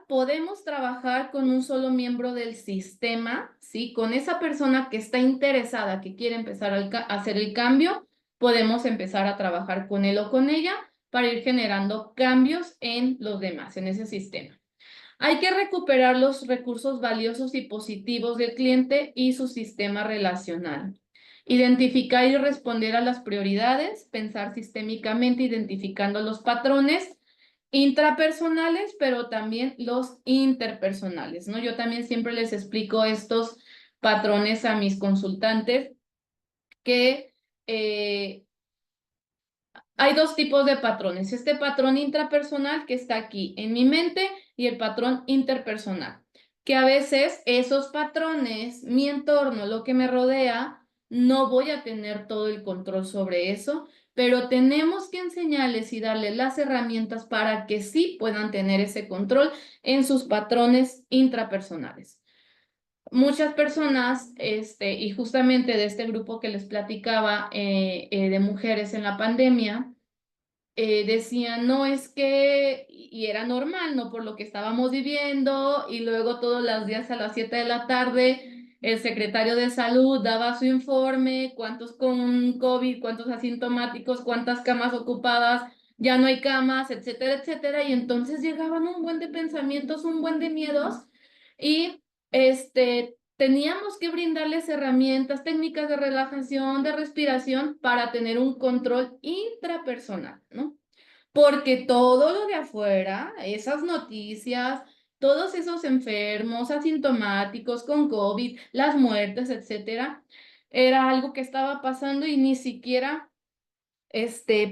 Podemos trabajar con un solo miembro del sistema, ¿sí? Con esa persona que está interesada, que quiere empezar a hacer el cambio, podemos empezar a trabajar con él o con ella para ir generando cambios en los demás, en ese sistema. Hay que recuperar los recursos valiosos y positivos del cliente y su sistema relacional. Identificar y responder a las prioridades, pensar sistémicamente identificando los patrones intrapersonales, pero también los interpersonales, ¿no? Yo también siempre les explico estos patrones a mis consultantes que hay dos tipos de patrones. Este patrón intrapersonal que está aquí en mi mente y el patrón interpersonal, que a veces esos patrones, mi entorno, lo que me rodea, no voy a tener todo el control sobre eso, pero tenemos que enseñarles y darles las herramientas para que sí puedan tener ese control en sus patrones intrapersonales. muchas personas, y justamente de este grupo que les platicaba de mujeres en la pandemia, decían, no, es que, y era normal, ¿no? Por lo que estábamos viviendo, y luego todos los días a las 7 de la tarde, el secretario de salud daba su informe, cuántos con COVID, cuántos asintomáticos, cuántas camas ocupadas, ya no hay camas, etcétera, etcétera, y entonces llegaban un buen de pensamientos, un buen de miedos, y teníamos que brindarles herramientas, técnicas de relajación, de respiración para tener un control intrapersonal, ¿no? Porque todo lo de afuera, esas noticias, todos esos enfermos asintomáticos con COVID, las muertes, etcétera, era algo que estaba pasando y ni siquiera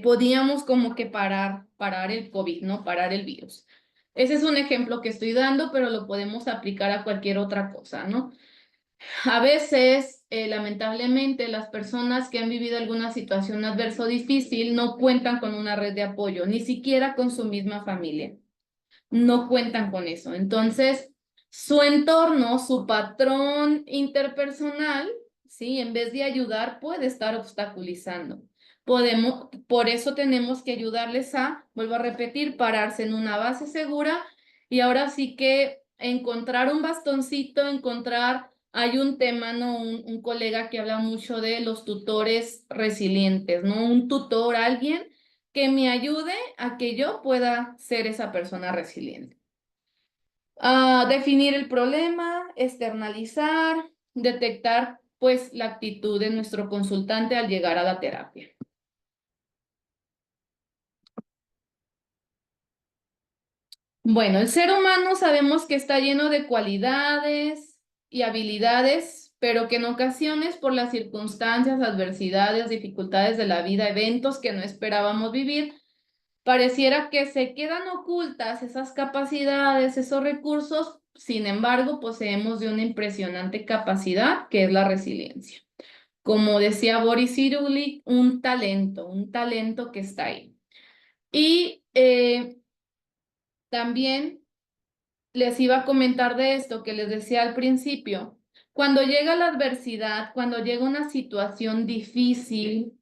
podíamos como que parar el COVID, ¿no? Parar el virus. Ese es un ejemplo que estoy dando, pero lo podemos aplicar a cualquier otra cosa, ¿no? A veces, lamentablemente, las personas que han vivido alguna situación adversa o difícil no cuentan con una red de apoyo, ni siquiera con su misma familia. No cuentan con eso. Entonces, su entorno, su patrón interpersonal, ¿sí? En vez de ayudar, puede estar obstaculizando. Por eso tenemos que ayudarles a, vuelvo a repetir, pararse en una base segura y ahora sí que encontrar un bastoncito, hay un tema, ¿no? Un colega que habla mucho de los tutores resilientes, ¿no? Un tutor, alguien que me ayude a que yo pueda ser esa persona resiliente. Definir el problema, externalizar, detectar pues la actitud de nuestro consultante al llegar a la terapia. Bueno, el ser humano sabemos que está lleno de cualidades y habilidades, pero que en ocasiones por las circunstancias, adversidades, dificultades de la vida, eventos que no esperábamos vivir, pareciera que se quedan ocultas esas capacidades, esos recursos, sin embargo, poseemos de una impresionante capacidad que es la resiliencia. Como decía Boris Cyrulnik, un talento que está ahí. Y también les iba a comentar de esto que les decía al principio. Cuando llega la adversidad, cuando llega una situación difícil,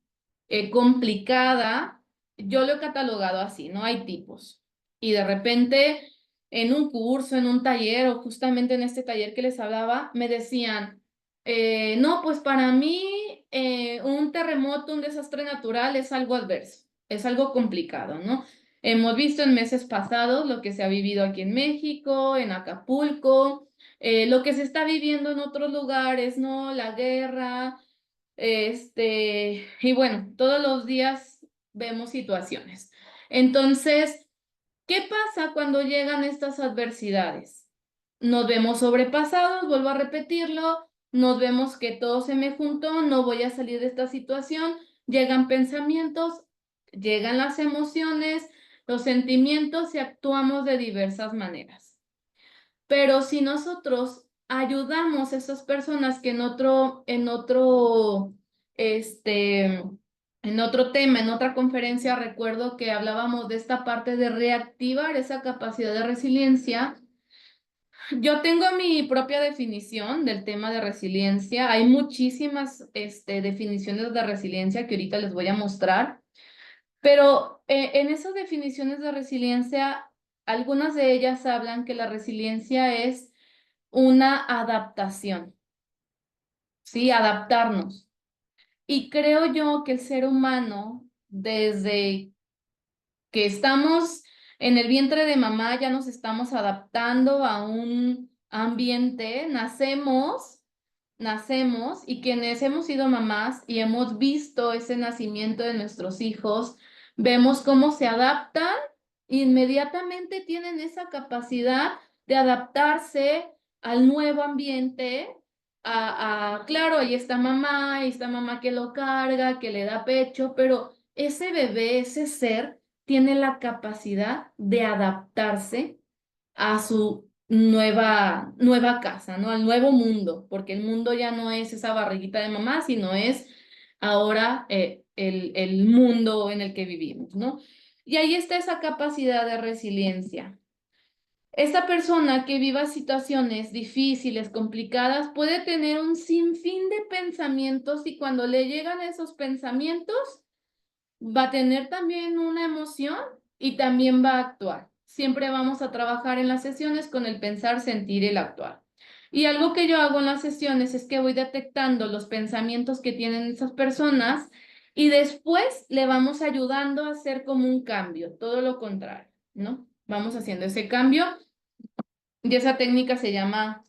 complicada, yo lo he catalogado así, ¿no? Hay tipos. Y de repente, en un curso, en un taller, o justamente en este taller que les hablaba, me decían, no, pues para mí un terremoto, un desastre natural es algo adverso, es algo complicado, ¿no? Hemos visto en meses pasados lo que se ha vivido aquí en México, en Acapulco, lo que se está viviendo en otros lugares, ¿no? La guerra, y bueno, todos los días vemos situaciones. Entonces, ¿qué pasa cuando llegan estas adversidades? Nos vemos sobrepasados, vuelvo a repetirlo, nos vemos que todo se me juntó, no voy a salir de esta situación, llegan pensamientos, llegan las emociones, los sentimientos y actuamos de diversas maneras. Pero si nosotros ayudamos a esas personas que en otro tema, en otra conferencia, recuerdo que hablábamos de esta parte de reactivar esa capacidad de resiliencia. Yo tengo mi propia definición del tema de resiliencia. Hay muchísimas definiciones de resiliencia que ahorita les voy a mostrar, pero en esas definiciones de resiliencia, algunas de ellas hablan que la resiliencia es una adaptación, ¿sí? Adaptarnos. Y creo yo que el ser humano, desde que estamos en el vientre de mamá, ya nos estamos adaptando a un ambiente, nacemos y quienes hemos sido mamás y hemos visto ese nacimiento de nuestros hijos, vemos cómo se adaptan, inmediatamente tienen esa capacidad de adaptarse al nuevo ambiente. Claro, ahí está mamá que lo carga, que le da pecho, pero ese bebé, ese ser, tiene la capacidad de adaptarse a su nueva casa, ¿no? Al nuevo mundo, porque el mundo ya no es esa barriguita de mamá, sino es ahora el mundo en el que vivimos, ¿no? Y ahí está esa capacidad de resiliencia. Esta persona que viva situaciones difíciles, complicadas, puede tener un sinfín de pensamientos y cuando le llegan esos pensamientos, va a tener también una emoción y también va a actuar. Siempre vamos a trabajar en las sesiones con el pensar, sentir y el actuar. Y algo que yo hago en las sesiones es que voy detectando los pensamientos que tienen esas personas y después le vamos ayudando a hacer como un cambio, todo lo contrario, ¿no? Vamos haciendo ese cambio y esa técnica se llama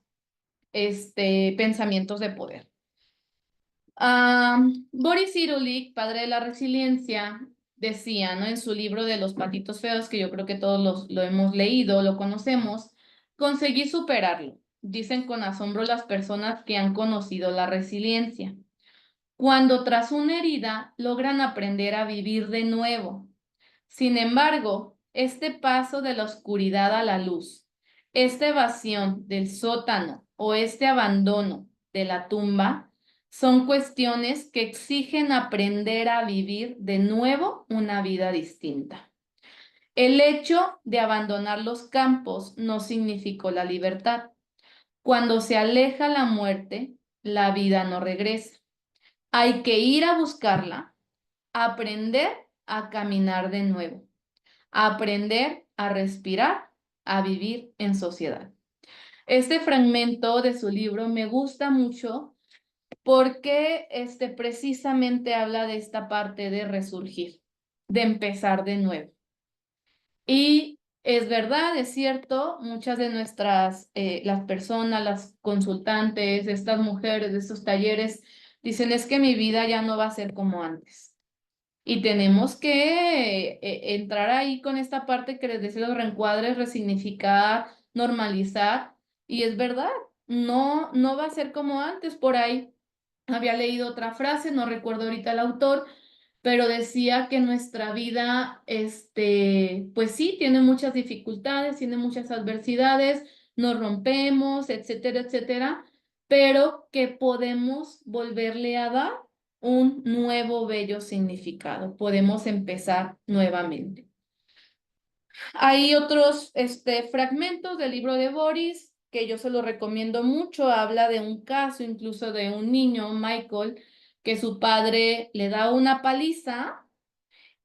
pensamientos de poder. Boris Cyrulnik, padre de la resiliencia, decía, ¿no? En su libro de Los patitos feos, que yo creo que todos lo hemos leído, lo conocemos, conseguí superarlo. Dicen con asombro las personas que han conocido la resiliencia. Cuando tras una herida logran aprender a vivir de nuevo. Sin embargo, este paso de la oscuridad a la luz, esta evasión del sótano o este abandono de la tumba, son cuestiones que exigen aprender a vivir de nuevo una vida distinta. El hecho de abandonar los campos no significó la libertad. Cuando se aleja la muerte, la vida no regresa. Hay que ir a buscarla, aprender a caminar de nuevo, aprender a respirar, a vivir en sociedad. Este fragmento de su libro me gusta mucho porque precisamente habla de esta parte de resurgir, de empezar de nuevo. Y es verdad, es cierto, muchas de nuestras, las personas, las consultantes, estas mujeres de estos talleres, dicen es que mi vida ya no va a ser como antes. Y tenemos que entrar ahí con esta parte que les decía los reencuadres, resignificar, normalizar. Y es verdad, no va a ser como antes. Por ahí había leído otra frase, no recuerdo ahorita el autor, pero decía que nuestra vida, pues sí, tiene muchas dificultades, tiene muchas adversidades, nos rompemos, etcétera, etcétera, pero que podemos volverle a dar un nuevo bello significado. Podemos empezar nuevamente. Hay otros fragmentos del libro de Boris que yo se lo recomiendo mucho. Habla de un caso, incluso de un niño, Michael, que su padre le da una paliza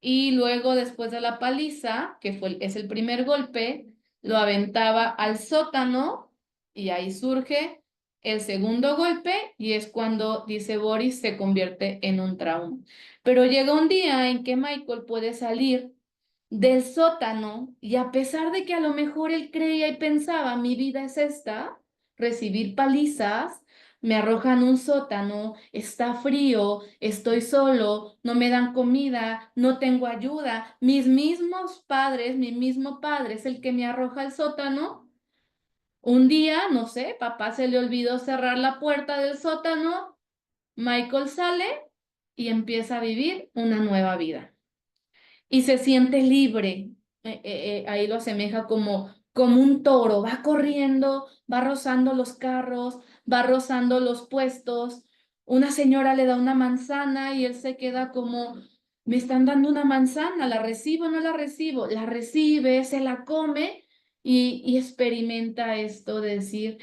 y luego después de la paliza, que es el primer golpe, lo aventaba al sótano y ahí surge el segundo golpe y es cuando, dice Boris, se convierte en un trauma. Pero llega un día en que Michael puede salir del sótano y a pesar de que a lo mejor él creía y pensaba, mi vida es esta, recibir palizas, me arrojan un sótano, está frío, estoy solo, no me dan comida, no tengo ayuda, mis mismos padres, mi mismo padre es el que me arroja al sótano. Un día, no sé, papá se le olvidó cerrar la puerta del sótano, Michael sale y empieza a vivir una nueva vida y se siente libre. Ahí lo asemeja como un toro, va corriendo, va rozando los carros, va rozando los puestos. Una señora le da una manzana y él se queda como, me están dando una manzana, ¿la recibo o no la recibo? La recibe, se la come y experimenta esto de decir,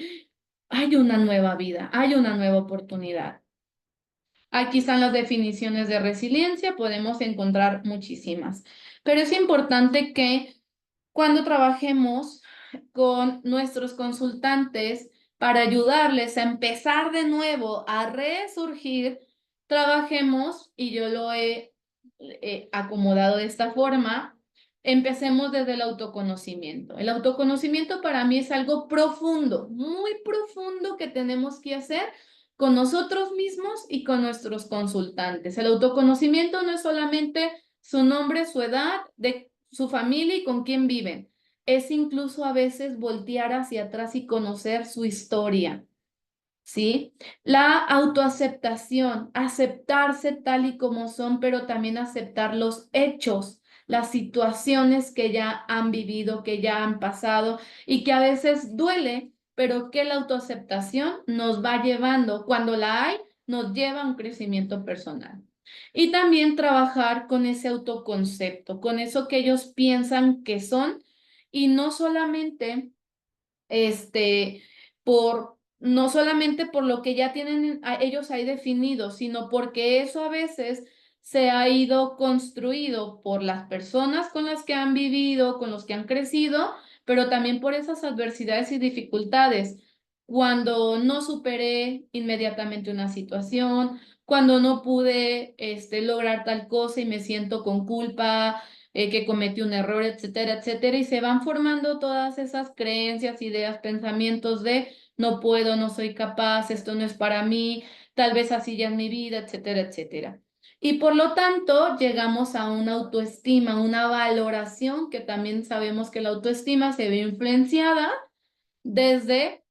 hay una nueva vida, hay una nueva oportunidad. Aquí están las definiciones de resiliencia, podemos encontrar muchísimas, pero es importante que cuando trabajemos con nuestros consultantes para ayudarles a empezar de nuevo, a resurgir, trabajemos, y yo lo he acomodado de esta forma, empecemos desde el autoconocimiento. El autoconocimiento para mí es algo profundo, muy profundo que tenemos que hacer con nosotros mismos y con nuestros consultantes. El autoconocimiento no es solamente su nombre, su edad, de su familia y con quién viven. Es incluso a veces voltear hacia atrás y conocer su historia, ¿sí? La autoaceptación, aceptarse tal y como son, pero también aceptar los hechos, las situaciones que ya han vivido, que ya han pasado y que a veces duele, pero que la autoaceptación nos va llevando, cuando la hay, nos lleva a un crecimiento personal. Y también trabajar con ese autoconcepto, con eso que ellos piensan que son y no solamente no solamente por lo que ya tienen ellos ahí definido, sino porque eso a veces se ha ido construido por las personas con las que han vivido, con los que han crecido, pero también por esas adversidades y dificultades. Cuando no superé inmediatamente una situación, cuando no pude lograr tal cosa y me siento con culpa, que cometí un error, etcétera, etcétera, y se van formando todas esas creencias, ideas, pensamientos de no puedo, no soy capaz, esto no es para mí, tal vez así ya es mi vida, etcétera, etcétera. Y por lo tanto, llegamos a una autoestima, una valoración, que también sabemos que la autoestima se ve influenciada desde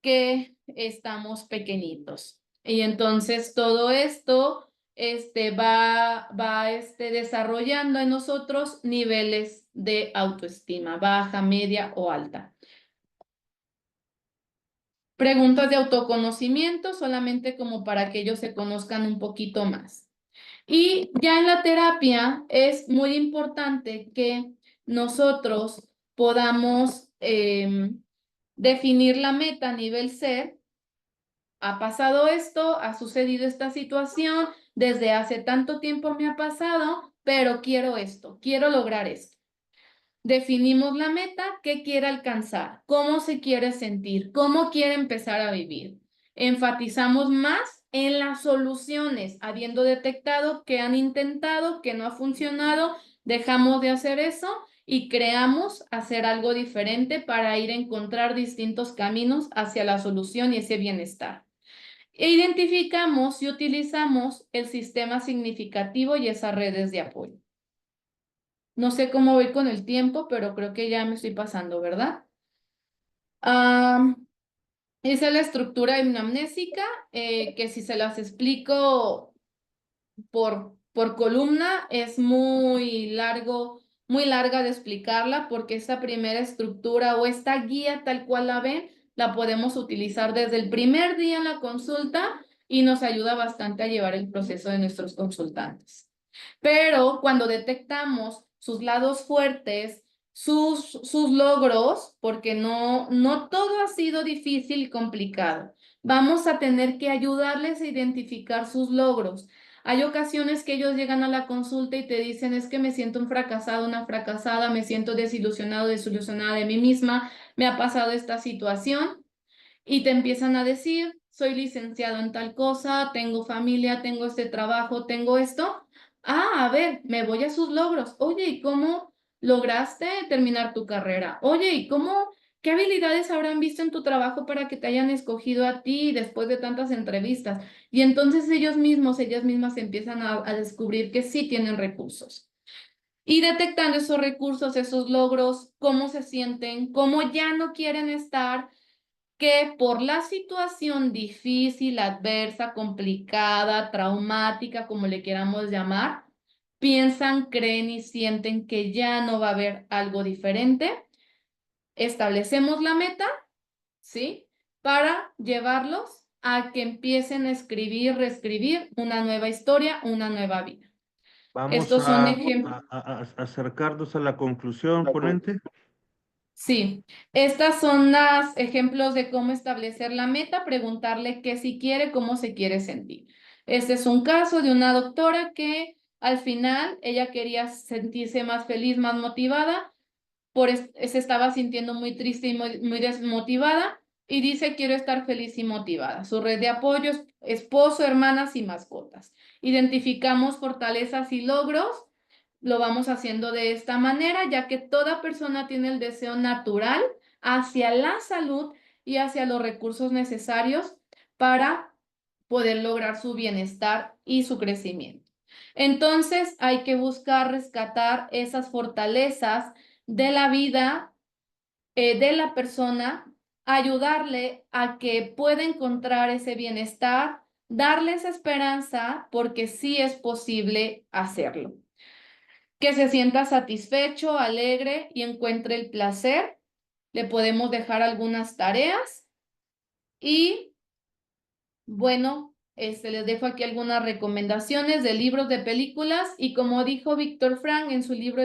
que estamos pequeñitos. Y entonces todo esto va desarrollando en nosotros niveles de autoestima, baja, media o alta. Preguntas de autoconocimiento, solamente como para que ellos se conozcan un poquito más. Y ya en la terapia es muy importante que nosotros podamos definir la meta a nivel ser. Ha pasado esto, ha sucedido esta situación, desde hace tanto tiempo me ha pasado, pero quiero esto, quiero lograr esto. Definimos la meta, qué quiere alcanzar, cómo se quiere sentir, cómo quiere empezar a vivir. Enfatizamos más en las soluciones, habiendo detectado que han intentado, que no ha funcionado, dejamos de hacer eso y creamos hacer algo diferente para ir a encontrar distintos caminos hacia la solución y ese bienestar. E identificamos y utilizamos el sistema significativo y esas redes de apoyo. No sé cómo voy con el tiempo, pero creo que ya me estoy pasando, ¿verdad? Esa es la estructura hipnoamnésica, que si se las explico por columna es muy larga de explicarla, porque esta primera estructura o esta guía tal cual la ven, la podemos utilizar desde el primer día en la consulta y nos ayuda bastante a llevar el proceso de nuestros consultantes. Pero cuando detectamos sus lados fuertes, sus logros, porque no todo ha sido difícil y complicado, vamos a tener que ayudarles a identificar sus logros. Hay ocasiones que ellos llegan a la consulta y te dicen, es que me siento un fracasado, una fracasada, me siento desilusionado, desilusionada de mí misma, me ha pasado esta situación, y te empiezan a decir, soy licenciado en tal cosa, tengo familia, tengo este trabajo, tengo esto. A ver, me voy a sus logros. Oye, ¿y cómo lograste terminar tu carrera? Oye, ¿y qué habilidades habrán visto en tu trabajo para que te hayan escogido a ti después de tantas entrevistas? Y entonces ellas mismas empiezan a descubrir que sí tienen recursos. Y detectando esos recursos, esos logros, cómo se sienten, cómo ya no quieren estar, que por la situación difícil, adversa, complicada, traumática, como le queramos llamar, piensan, creen y sienten que ya no va a haber algo diferente. Establecemos la meta, ¿sí? Para llevarlos a que empiecen a escribir, reescribir una nueva historia, una nueva vida. Vamos Estos son ejemplos. a acercarnos a la conclusión, ponente. Sí, estas son los ejemplos de cómo establecer la meta, preguntarle qué si quiere, cómo se quiere sentir. Este es un caso de una doctora que al final ella quería sentirse más feliz, más motivada, se estaba sintiendo muy triste y muy desmotivada y dice quiero estar feliz y motivada. Su red de apoyo es esposo, hermanas y mascotas. Identificamos fortalezas y logros. Lo vamos haciendo de esta manera, ya que toda persona tiene el deseo natural hacia la salud y hacia los recursos necesarios para poder lograr su bienestar y su crecimiento. Entonces, hay que buscar rescatar esas fortalezas de la vida de la persona, ayudarle a que pueda encontrar ese bienestar, darles esperanza, porque sí es posible hacerlo. Que se sienta satisfecho, alegre y encuentre el placer. Le podemos dejar algunas tareas y, bueno, Les dejo aquí algunas recomendaciones de libros, de películas, y como dijo Víctor Frank en su libro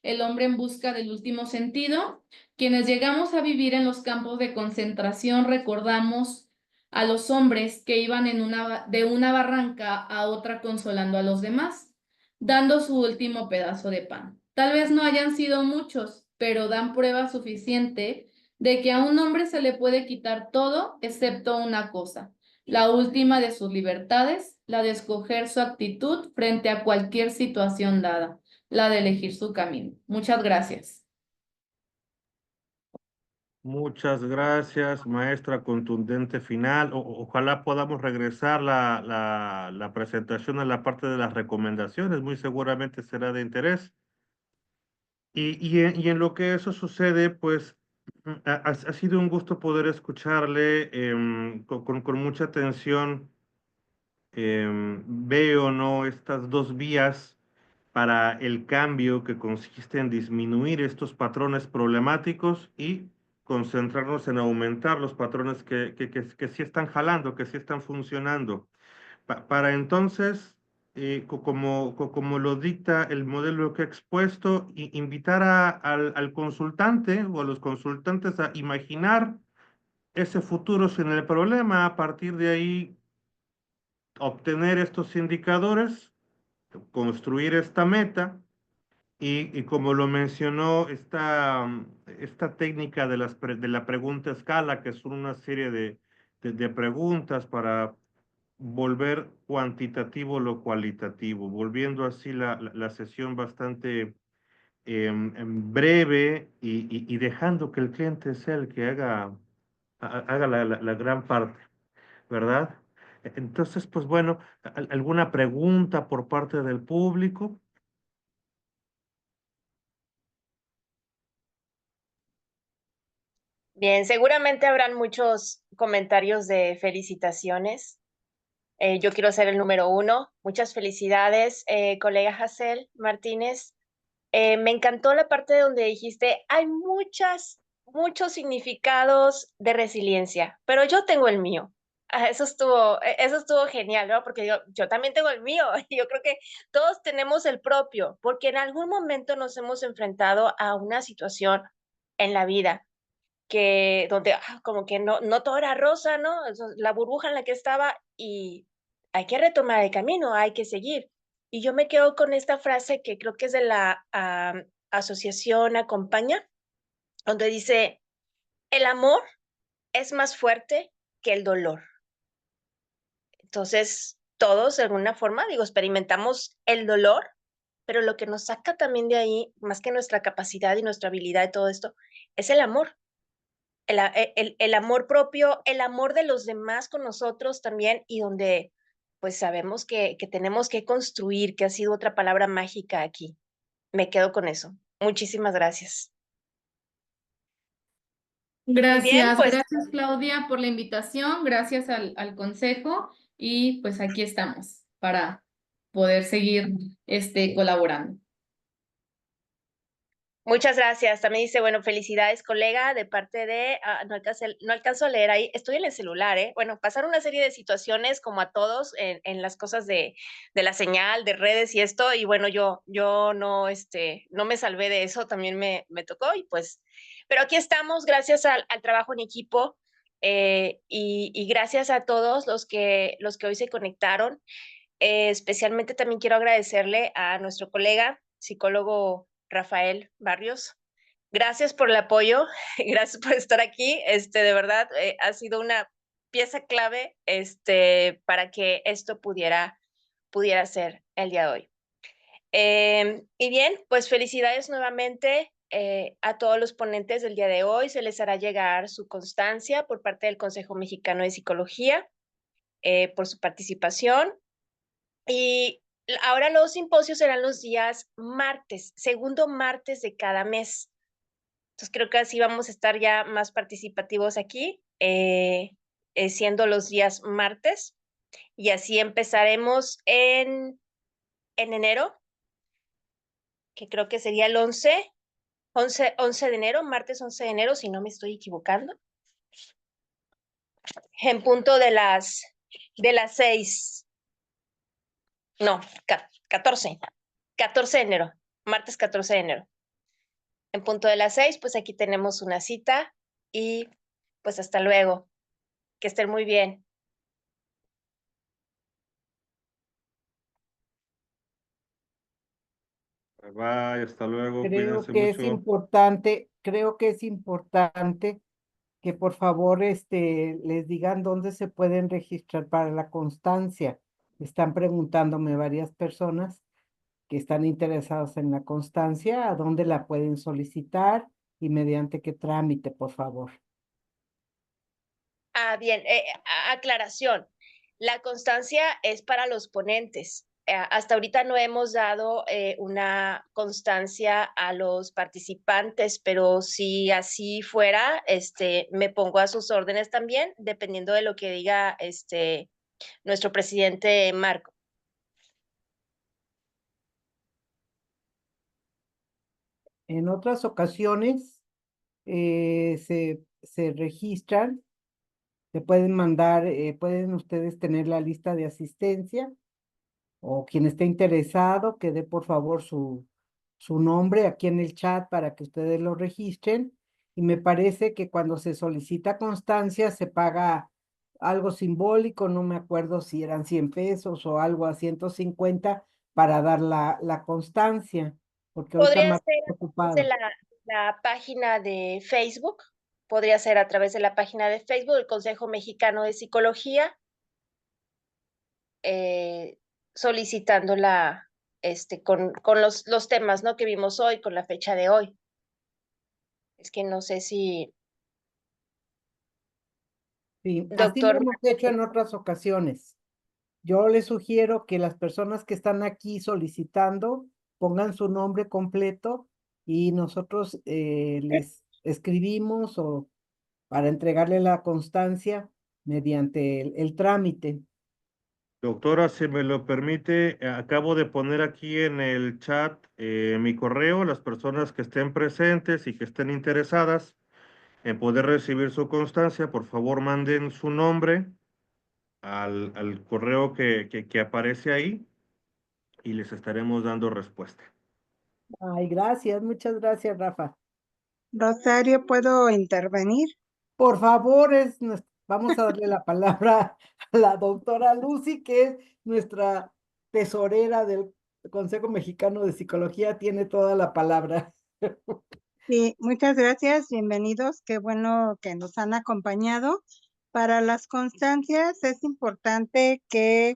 El hombre en busca del último sentido, quienes llegamos a vivir en los campos de concentración recordamos a los hombres que iban de una barranca a otra consolando a los demás, dando su último pedazo de pan. Tal vez no hayan sido muchos, pero dan prueba suficiente de que a un hombre se le puede quitar todo excepto una cosa, la última de sus libertades, la de escoger su actitud frente a cualquier situación dada, la de elegir su camino. Muchas gracias. Muchas gracias, maestra, contundente final. Ojalá podamos regresar la presentación a la parte de las recomendaciones, muy seguramente será de interés. Y en lo que eso sucede, pues ha sido un gusto poder escucharle con mucha atención. Veo, ¿no?, estas dos vías para el cambio que consiste en disminuir estos patrones problemáticos y concentrarnos en aumentar los patrones que sí están jalando, que sí están funcionando. Para entonces, como lo dicta el modelo que he expuesto, invitar al consultante o a los consultantes a imaginar ese futuro sin el problema, a partir de ahí obtener estos indicadores, construir esta meta y como lo mencionó, esta técnica de la pregunta escala, que son una serie de preguntas para volver cuantitativo lo cualitativo, volviendo así la sesión bastante breve y dejando que el cliente sea el que haga la gran parte, ¿verdad? Entonces, pues bueno, ¿alguna pregunta por parte del público? Bien, seguramente habrán muchos comentarios de felicitaciones. Yo quiero ser el número uno. Muchas felicidades, colega Hazel Martínez. Me encantó la parte donde dijiste, hay muchos significados de resiliencia, pero yo tengo el mío. Eso estuvo genial, ¿no? Porque yo también tengo el mío. Yo creo que todos tenemos el propio, porque en algún momento nos hemos enfrentado a una situación en la vida donde como que no todo era rosa, ¿no? La burbuja en la que estaba y hay que retomar el camino, hay que seguir. Y yo me quedo con esta frase que creo que es de la asociación Acompaña, donde dice, el amor es más fuerte que el dolor. Entonces, todos de alguna forma, digo, experimentamos el dolor, pero lo que nos saca también de ahí, más que nuestra capacidad y nuestra habilidad y todo esto, es el amor. El amor propio, el amor de los demás con nosotros también, y donde pues sabemos que tenemos que construir, que ha sido otra palabra mágica aquí. Me quedo con eso. Muchísimas gracias. Muy bien, Gracias, pues gracias Claudia por la invitación, gracias al consejo y pues aquí estamos para poder seguir colaborando. muchas gracias. También dice, bueno, felicidades, colega, de parte de, no alcanzo a leer ahí, estoy en el celular, ¿eh? Bueno, pasaron una serie de situaciones como a todos en las cosas de la señal, de redes y esto, y bueno, yo no, no me salvé de eso, también me tocó y pues, pero aquí estamos gracias al trabajo en equipo y gracias a todos los que hoy se conectaron. Especialmente también quiero agradecerle a nuestro colega psicólogo Rafael Barrios. Gracias por el apoyo, gracias por estar aquí. De verdad, ha sido una pieza clave para que esto pudiera ser el día de hoy. Y bien, pues felicidades nuevamente a todos los ponentes del día de hoy. Se les hará llegar su constancia por parte del Consejo Mexicano de Psicología por su participación. Y ahora los simposios serán los días martes, segundo martes de cada mes. Entonces creo que así vamos a estar ya más participativos aquí, siendo los días martes. Y así empezaremos en enero, que creo que sería el 11 de enero, martes 11 de enero, si no me estoy equivocando. En punto de las de las 6. No, 14 de enero, martes 14 de enero. En punto de las 6, pues aquí tenemos una cita y pues hasta luego. Que estén muy bien. Bye, hasta luego, Creo cuídense que es mucho. importante, que por favor les digan dónde se pueden registrar para la constancia. Están preguntándome varias personas que están interesados en la constancia, a dónde la pueden solicitar y mediante qué trámite, por favor. Bien, aclaración. La constancia es para los ponentes. Hasta ahorita no hemos dado una constancia a los participantes, pero si así fuera, me pongo a sus órdenes también, dependiendo de lo que diga nuestro presidente Marco. En otras ocasiones se registran, se pueden mandar, pueden ustedes tener la lista de asistencia o quien esté interesado, que dé por favor su nombre aquí en el chat para que ustedes lo registren. Y me parece que cuando se solicita constancia se paga algo simbólico, no me acuerdo si eran 100 pesos o algo a 150 para dar la constancia, porque ahorita Podría me ser he a través de ocupado. la página de Facebook, podría ser a través de la página de Facebook del Consejo Mexicano de Psicología, solicitándola con los temas, ¿no?, que vimos hoy, con la fecha de hoy. Es que no sé si, Sí, así lo doctor, hemos hecho en otras ocasiones. Yo les sugiero que las personas que están aquí solicitando pongan su nombre completo y nosotros les escribimos o para entregarle la constancia mediante el trámite. Doctora, si me lo permite, acabo de poner aquí en el chat mi correo, las personas que estén presentes y que estén interesadas en poder recibir su constancia, por favor manden su nombre al correo que aparece ahí y les estaremos dando respuesta. Ay, gracias, muchas gracias, Rafa. Rosario, ¿puedo intervenir? Por favor, vamos a darle la palabra a la doctora Lucy, que es nuestra tesorera del Consejo Mexicano de Psicología, tiene toda la palabra. Sí, muchas gracias, bienvenidos, qué bueno que nos han acompañado. Para las constancias es importante que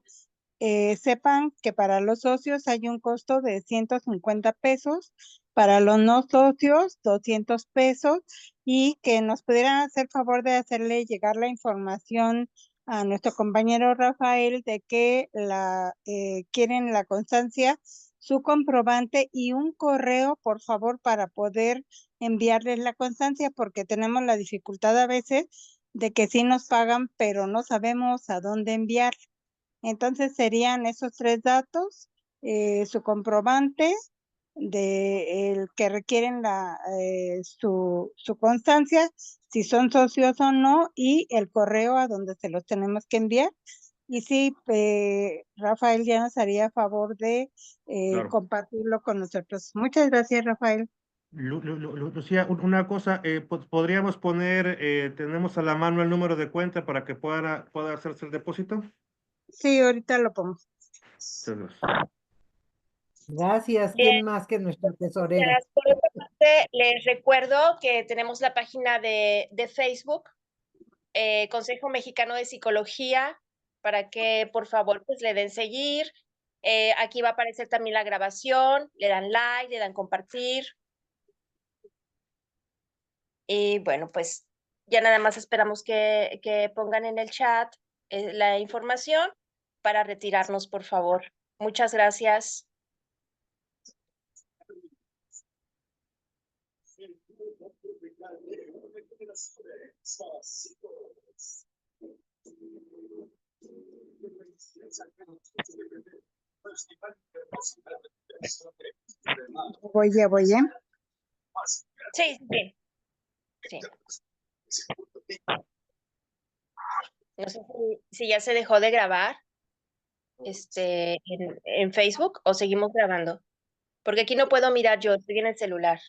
sepan que para los socios hay un costo de 150 pesos, para los no socios 200 pesos y que nos pudieran hacer favor de hacerle llegar la información a nuestro compañero Rafael de que quieren la constancia, su comprobante y un correo, por favor, para poder enviarles la constancia, porque tenemos la dificultad a veces de que sí nos pagan, pero no sabemos a dónde enviar. Entonces serían esos 3 datos, su comprobante de el que requieren su constancia, si son socios o no, y el correo a donde se los tenemos que enviar. Y sí, Rafael ya nos haría favor de Claro. compartirlo con nosotros. Muchas gracias, Rafael. Lucía, una cosa, podríamos poner, tenemos a la mano el número de cuenta para que pueda hacerse el depósito. Sí, ahorita lo pongo. Muchas gracias. Gracias. Bien. ¿Quién más que nuestra tesorera? Gracias. Por otra parte, les recuerdo que tenemos la página de Facebook, Consejo Mexicano de Psicología, para que por favor pues le den seguir. Aquí va a aparecer también la grabación, le dan like, le dan compartir. Y bueno, pues ya nada más esperamos que pongan en el chat la información para retirarnos, por favor. Muchas gracias. Ya voy, ¿eh? Sí, sí. Sí. No sé si ya se dejó de grabar en Facebook o seguimos grabando. Porque aquí no puedo mirar yo, estoy en el celular.